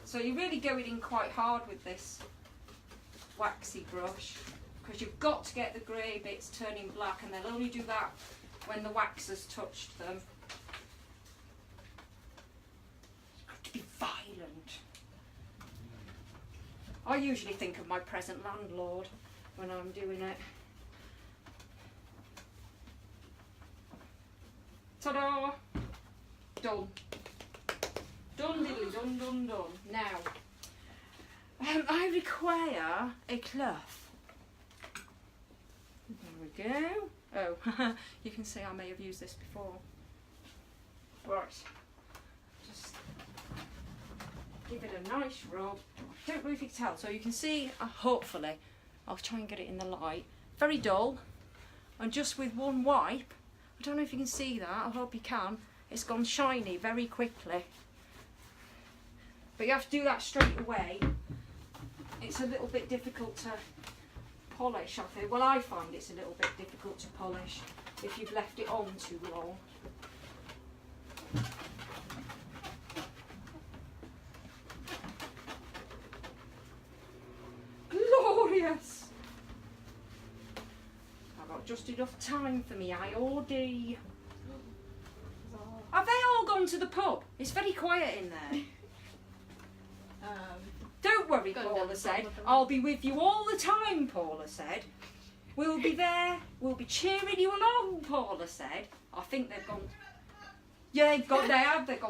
Speaker 4: So you're really going in quite hard with this waxy brush, because you've got to get the grey bits turning black, and they'll only do that when the wax has touched them. It's got to be violent. I usually think of my present landlord when I'm doing it. Ta-da! Done. Done diddly done done done. Now, I require a cloth. There we go. Oh, you can see I may have used this before. Right. Just give it a nice rub. Don't know if you can tell. So you can see, hopefully, I'll try and get it in the light. Very dull. And just with one wipe, I don't know if you can see that, I hope you can, it's gone shiny very quickly. But you have to do that straight away. It's a little bit difficult to polish, I think. Well, I find it's a little bit difficult to polish if you've left it on too long. Glorious! I've got just enough time for me IOD. Have they all gone to the pub? It's very quiet in there. Don't worry, Paula said. I'll be with you all the time, Paula said. We'll be there. We'll be cheering you along, Paula said. I think they've gone. Yeah, they've gone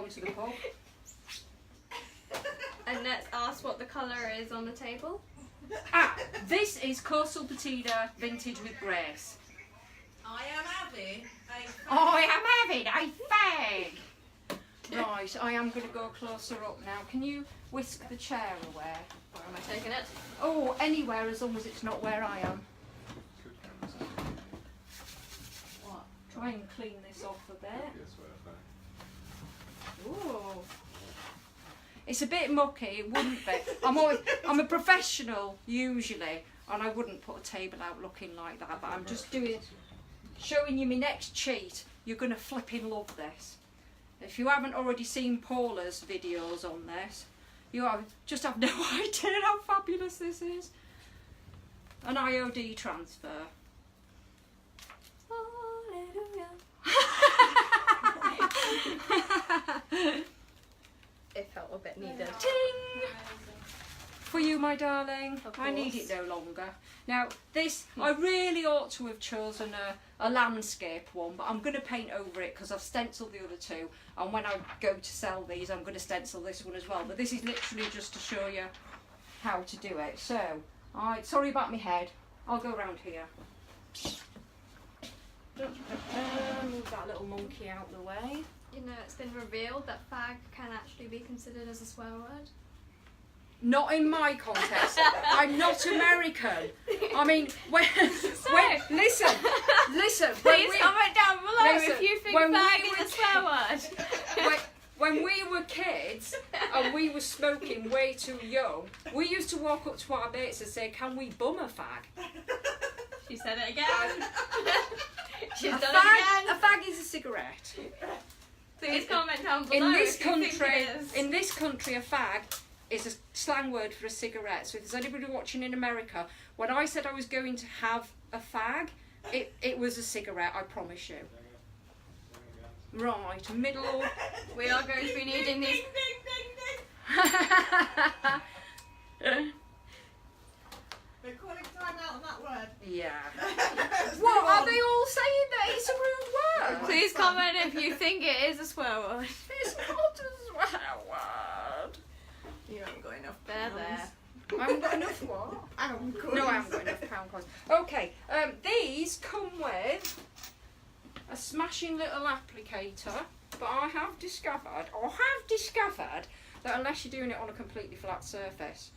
Speaker 4: to the pub.
Speaker 3: And let's ask what the colour is on the table.
Speaker 4: This is Coastal Petita Vintage with Grace.
Speaker 2: I am having a
Speaker 4: fag. Right, I am going to go closer up now. Can you whisk the chair away?
Speaker 3: Where am I taking it?
Speaker 4: Oh, anywhere as long as it's not where I am.
Speaker 2: What?
Speaker 4: Try and clean this off a bit. Ooh. It's a bit mucky, it wouldn't be. I'm a professional usually, and I wouldn't put a table out looking like that, but I'm just showing you my next cheat. You're going to flipping love this. If you haven't already seen Paula's videos on this, you just have no idea how fabulous this is. An IOD transfer.
Speaker 3: It felt a bit needed.
Speaker 4: Ting! For you, my darling.
Speaker 3: Of
Speaker 4: I need
Speaker 3: course.
Speaker 4: it no longer. Now, this, I really ought to have chosen a landscape one, but I'm going to paint over it because I've stenciled the other two. And when I go to sell these, I'm going to stencil this one as well. But this is literally just to show you how to do it. So, sorry about my head. I'll go around here. Move that little monkey out the way.
Speaker 3: You know, it's been revealed that fag can actually be considered as a swear word.
Speaker 4: Not in my context. I'm not American. I mean, listen.
Speaker 3: Please comment down below if you think
Speaker 4: when
Speaker 3: fag
Speaker 4: we
Speaker 3: is a swear word.
Speaker 4: When we were kids and we were smoking way too young, we used to walk up to our mates and say, "Can we bum a fag?"
Speaker 3: She said it again. She's done it
Speaker 4: A
Speaker 3: again.
Speaker 4: fag is a cigarette.
Speaker 3: Please comment down below
Speaker 4: In this
Speaker 3: if you think it is.
Speaker 4: country, a fag is a slang word for a cigarette. So if there's anybody watching in America, when I said I was going to have a fag, it was a cigarette, I promise you. Right, middle.
Speaker 3: We are going to be needing these.
Speaker 1: We're calling time out on that word.
Speaker 4: Yeah. What, are they all saying that it's a rude word?
Speaker 3: Please comment if you think it is a swear word.
Speaker 4: It's not a swear word.
Speaker 1: You haven't got enough
Speaker 3: There,
Speaker 1: pounds.
Speaker 4: I haven't got enough what?
Speaker 1: Pound coins.
Speaker 4: No, I haven't got enough pound coins. Okay, these come with a smashing little applicator, but I have discovered that unless you're doing it on a completely flat surface,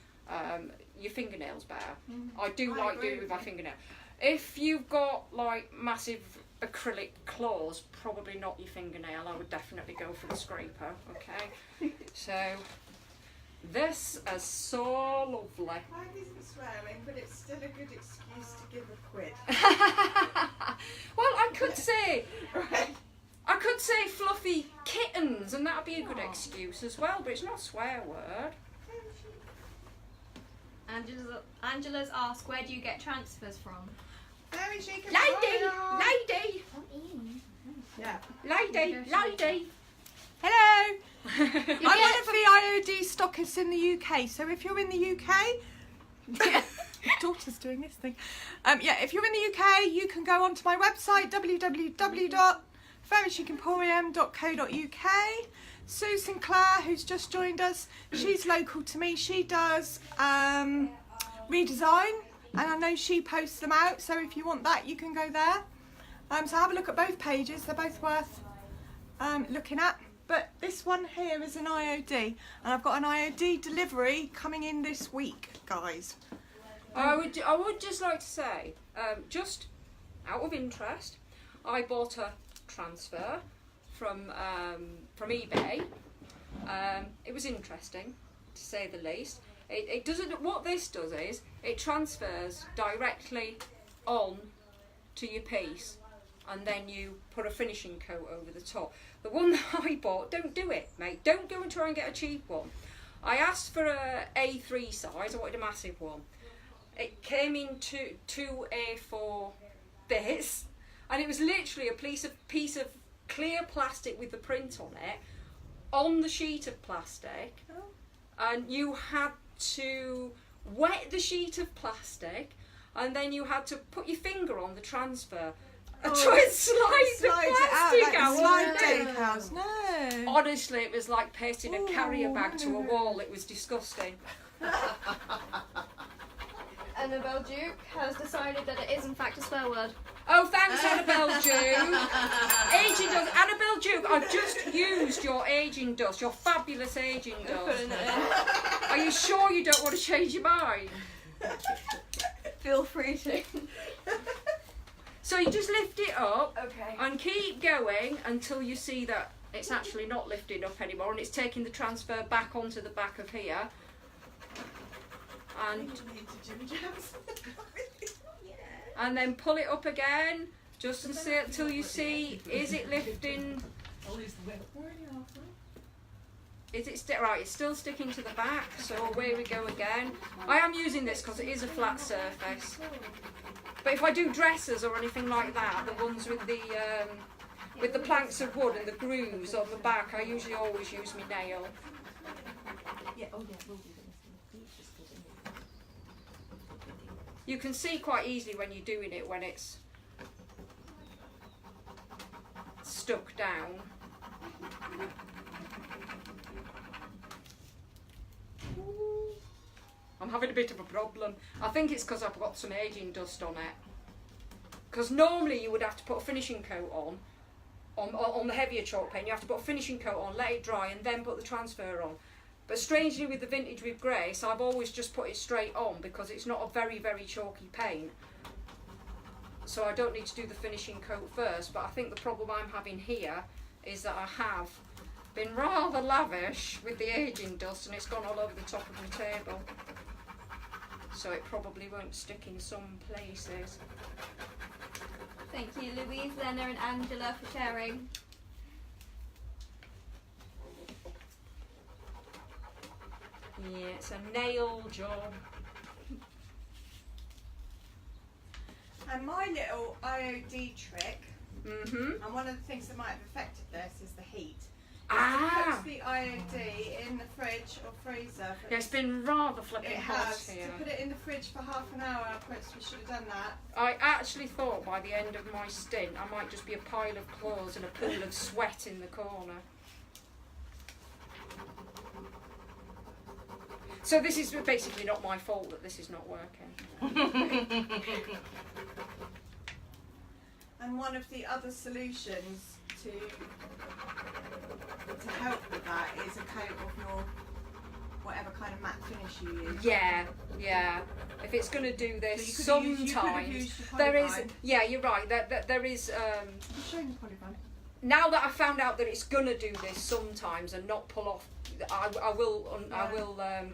Speaker 4: your fingernails better. I do like doing it with my fingernail. If you've got like massive acrylic claws, probably not your fingernail. I would definitely go for the scraper. Okay, so this is so lovely.
Speaker 1: Fag isn't swearing, but it's still a good excuse to give a quid.
Speaker 4: Well, I could say fluffy kittens, and that'd be a good excuse as well. But it's not a swear word.
Speaker 1: Yeah,
Speaker 3: Angela's asked, where do you get transfers from?
Speaker 1: Very chic and
Speaker 4: Lady,
Speaker 1: royal.
Speaker 4: lady,
Speaker 1: Yeah.
Speaker 4: lady.
Speaker 1: Hello. I'm one of the IOD stockists in the UK. So if you're in the UK, my daughter's doing this thing. If you're in the UK, you can go onto my website www.verychicemporium.co.uk. Sue Sinclair, who's just joined us, she's local to me. She does redesign, and I know she posts them out. So if you want that, you can go there. So have a look at both pages. They're both worth looking at. But this one here is an IOD, and I've got an IOD delivery coming in this week, guys.
Speaker 4: I would just like to say, just out of interest, I bought a transfer from eBay. It was interesting, to say the least. It doesn't. What this does is it transfers directly on to your piece, and then you put a finishing coat over the top. The one that I bought, don't do it, mate. Don't go and try and get a cheap one. I asked for a A3 size. I wanted a massive one. It came in two A4 bits, and it was literally a piece of clear plastic with the print on it on the sheet of plastic, and you had to wet the sheet of plastic, and then you had to put your finger on the transfer and try and slide the plastic out.
Speaker 1: Slide decals. No.
Speaker 4: Honestly, it was like pasting a carrier bag to a wall. It was disgusting.
Speaker 3: Annabelle Duke has decided that it is in fact a swear word.
Speaker 4: Oh, thanks, Annabelle Duke. Aging dust. Annabelle Duke, I've just used your aging dust, your fabulous aging dust. Are you sure you don't want to change your mind?
Speaker 3: Feel free to.
Speaker 4: So you just lift it up
Speaker 3: Okay.
Speaker 4: and keep going until you see that it's actually not lifting up anymore and it's taking the transfer back onto the back of here. And then pull it up again, just to see until you see, is it lifting? Is it right? It's still sticking to the back, so away we go again. I am using this because it is a flat surface. But if I do dresses or anything like that, the ones with the planks of wood and the grooves on the back, I usually always use my nail. You can see quite easily when you're doing it when it's stuck down. I'm having a bit of a problem. I think it's because I've got some aging dust on it. Because normally you would have to put a finishing coat on the heavier chalk paint. You have to put a finishing coat on, let it dry, and then put the transfer on. But strangely with the Vintage with Grace, I've always just put it straight on because it's not a very, very chalky paint. So I don't need to do the finishing coat first. But I think the problem I'm having here is that I have been rather lavish with the aging dust and it's gone all over the top of my table. So it probably won't stick in some places.
Speaker 3: Thank you, Louise, Lena and Angela, for sharing.
Speaker 4: Yeah, it's a nail job.
Speaker 1: And my little IOD trick,
Speaker 4: Mm-hmm.
Speaker 1: and one of the things that might have affected this is the heat.
Speaker 4: Ah!
Speaker 1: Put the IOD in the fridge or freezer.
Speaker 4: Yeah, it's been rather flipping
Speaker 1: It
Speaker 4: hot
Speaker 1: has.
Speaker 4: here.
Speaker 1: To put it in the fridge for half an hour, we should have done that.
Speaker 4: I actually thought by the end of my stint I might just be a pile of clothes and a pool of sweat in the corner. So this is basically not my fault that this is not working.
Speaker 1: And one of the other solutions to help with that is a coat of your whatever kind of matte finish you use.
Speaker 4: Yeah, yeah. If it's going to do this,
Speaker 1: So you could have
Speaker 4: sometimes
Speaker 1: used your
Speaker 4: there is.
Speaker 1: polyvine.
Speaker 4: Yeah, you're right. There is.
Speaker 1: I'm showing the polyvine.
Speaker 4: Now that I found out that it's going to do this sometimes and not pull off, I will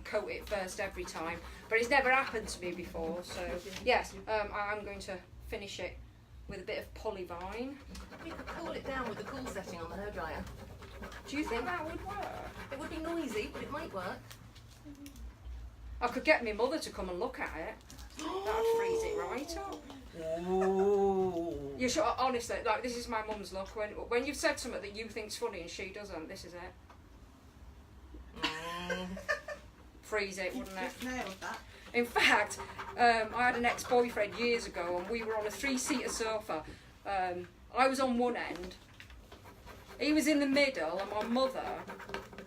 Speaker 4: coat it first every time. But it's never happened to me before. So yes, I'm going to finish it with a bit of polyvine.
Speaker 2: You could cool it down with the cool setting on the hairdryer.
Speaker 4: Do you think that would work?
Speaker 2: It would be noisy, but it might work.
Speaker 4: I could get my mother to come and look at it. That'd freeze it right up.
Speaker 2: Ooh.
Speaker 4: You should, honestly, like, this is my mum's look. When you've said something that you think's funny and she doesn't, this is it. Freeze it, wouldn't it?
Speaker 1: Just nailed that.
Speaker 4: In fact, I had an ex-boyfriend years ago and we were on a 3-seater sofa. I was on one end, he was in the middle, and my mother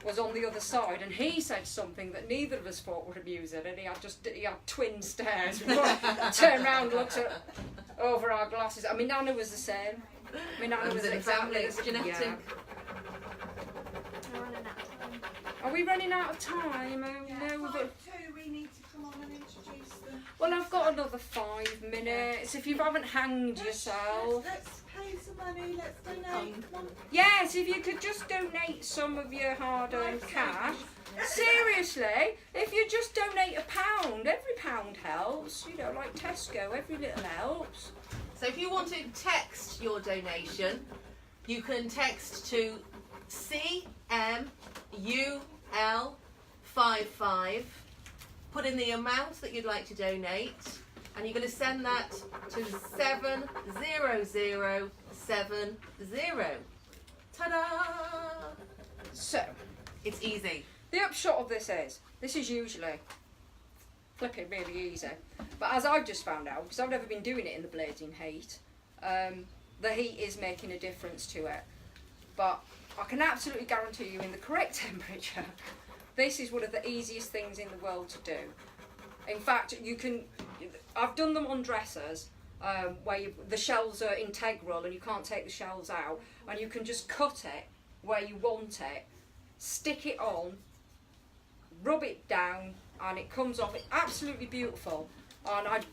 Speaker 4: was on the other side, and he said something that neither of us thought would amuse it, and he had twin stares. We turned around and looked over our glasses. I mean, Nana was the same. My Nana was exactly the same.
Speaker 2: genetic.
Speaker 4: Yeah. Are we running out of time? Oh, no, but...
Speaker 1: We need to come on and introduce them.
Speaker 4: Well, I've got another 5 minutes. If you haven't hanged yourself.
Speaker 1: Let's pay some money. Let's donate. Come on.
Speaker 4: Yes, if you could just donate some of your hard-earned cash. Seriously, if you just donate £1, every pound helps. You know, like Tesco, every little helps.
Speaker 2: So if you want to text your donation, you can text to CMUL55. Put in the amount that you'd like to donate, and you're going to send that to 70070. Ta-da!
Speaker 4: So,
Speaker 2: It's easy.
Speaker 4: the upshot of this is usually flipping really easy. But as I've just found out, because I've never been doing it in the blazing heat, the heat is making a difference to it. But I can absolutely guarantee you, in the correct temperature, this is one of the easiest things in the world to do. In fact, I've done them on dressers where the shells are integral and you can't take the shells out, and you can just cut it where you want it, stick it on, rub it down, and it comes off. It's absolutely beautiful. And I've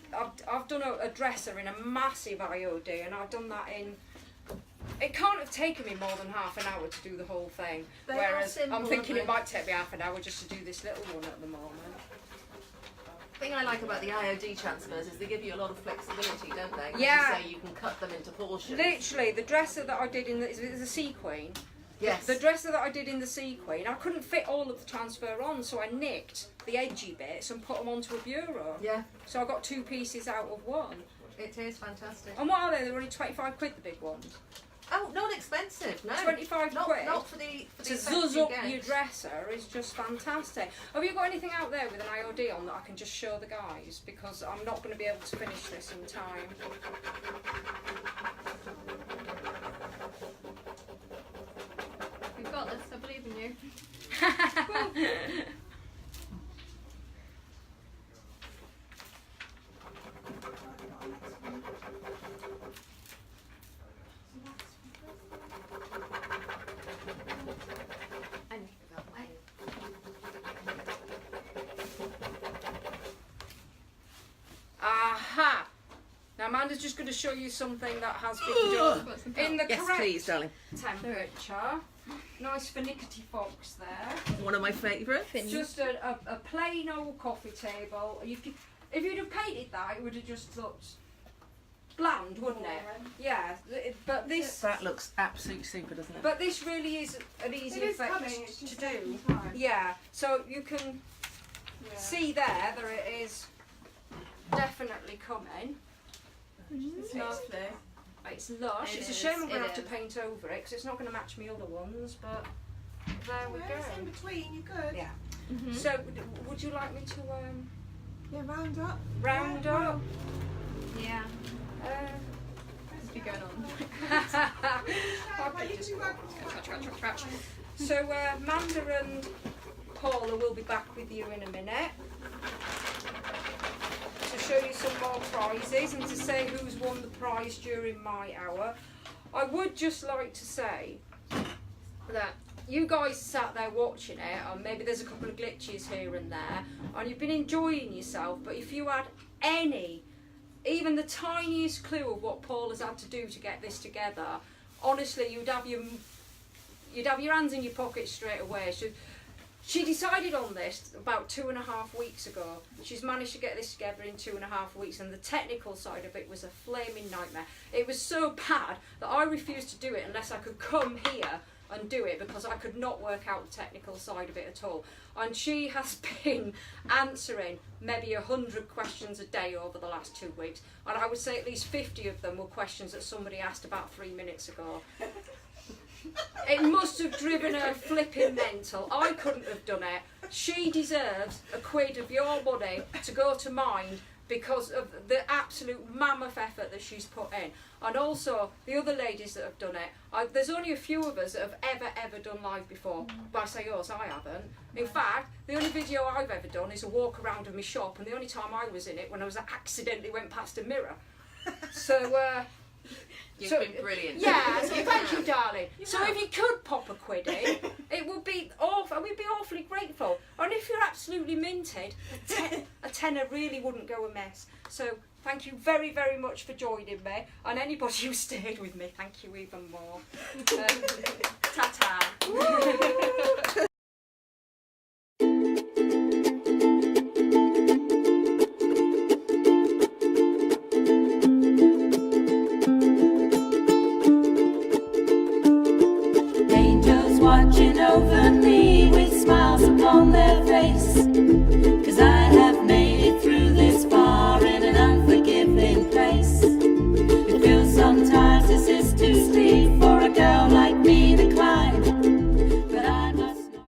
Speaker 4: done a dresser in a massive IOD, and I've done that in... It can't have taken me more than half an hour to do the whole thing.
Speaker 2: They are
Speaker 4: whereas
Speaker 2: simple,
Speaker 4: I'm thinking
Speaker 2: aren't
Speaker 4: it might take me half an hour just to do this little one at the moment.
Speaker 2: The thing I like about the IOD transfers is they give you a lot of flexibility, don't they?
Speaker 4: Yeah.
Speaker 2: So you can cut them into portions.
Speaker 4: Literally, the dresser that I did in the Sea Queen,
Speaker 2: Yes.
Speaker 4: the dresser that I did in the Sea Queen, I couldn't fit all of the transfer on, so I nicked the edgy bits and put them onto a bureau.
Speaker 2: Yeah.
Speaker 4: So I got 2 pieces out of one.
Speaker 2: It is fantastic.
Speaker 4: And what are they? They're only 25 quid, the big ones.
Speaker 2: Oh, not expensive, no.
Speaker 4: 25
Speaker 2: not,
Speaker 4: quid.
Speaker 2: Not for the
Speaker 4: To
Speaker 2: effect
Speaker 4: zuzz
Speaker 2: you
Speaker 4: up
Speaker 2: get.
Speaker 4: your dresser is just fantastic. Have you got anything out there with an IOD on that I can just show the guys? Because I'm not going to be able to finish this in time.
Speaker 3: We've got this, I believe in you. I need to go away.
Speaker 4: Aha! Now Amanda's just going to show you something that has been done in the
Speaker 2: Yes,
Speaker 4: correct
Speaker 2: please, darling.
Speaker 4: temperature. Nice finickety fox there.
Speaker 2: One of my favourites.
Speaker 4: Just a plain old coffee table. If you'd have painted that, it would have just looked bland, wouldn't it? Yeah, but this...
Speaker 2: That looks absolutely super, doesn't it?
Speaker 4: But this really is an easy
Speaker 1: It is
Speaker 4: effect
Speaker 1: coming, it's just
Speaker 4: to do.
Speaker 1: taking time.
Speaker 4: Yeah, so you can see there that it is definitely coming.
Speaker 1: It's lovely.
Speaker 4: It's lush.
Speaker 3: It
Speaker 4: It's a
Speaker 3: is,
Speaker 4: shame I'm going
Speaker 3: it
Speaker 4: to have to
Speaker 3: is.
Speaker 4: paint over it because it's not going to match my other ones, but there we
Speaker 1: It's in
Speaker 4: go.
Speaker 1: between, you're good.
Speaker 4: Yeah.
Speaker 3: Mm-hmm.
Speaker 4: So, would you like me to
Speaker 1: Yeah, round up.
Speaker 4: round up?
Speaker 3: Yeah,
Speaker 4: Let's
Speaker 3: be going on.
Speaker 4: Okay, just scratch. So, Manda and Paula will be back with you in a minute to show you some more prizes and to say who's won the prize during my hour. I would just like to say that you guys sat there watching it, and maybe there's a couple of glitches here and there, and you've been enjoying yourself, but if you had any, even the tiniest clue of what Paul has had to do to get this together, honestly, you'd have your hands in your pockets straight away. She decided on this about 2.5 weeks ago. She's managed to get this together in 2.5 weeks, and the technical side of it was a flaming nightmare. It was so bad that I refused to do it unless I could come here and do it because I could not work out the technical side of it at all. And she has been answering maybe 100 questions a day over the last 2 weeks, and I would say at least 50 of them were questions that somebody asked about 3 minutes ago. It must have driven her flipping mental. I couldn't have done it. She deserves a quid of your money to go to Mind because of the absolute mammoth effort that she's put in. And also, the other ladies that have done it, there's only a few of us that have ever done live before. But I say yours, I haven't. In fact, the only video I've ever done is a walk around of my shop, and the only time I was in it when I accidentally went past a mirror. So,
Speaker 2: You've been brilliant.
Speaker 4: yeah, so thank you, darling. So if you could pop a quid in, it would be awful. We'd be awfully grateful. And if you're absolutely minted, a tenner really wouldn't go amiss. So thank you very, very much for joining me. And anybody who stayed with me, thank you even more. Ta-ta.
Speaker 5: Angels watching over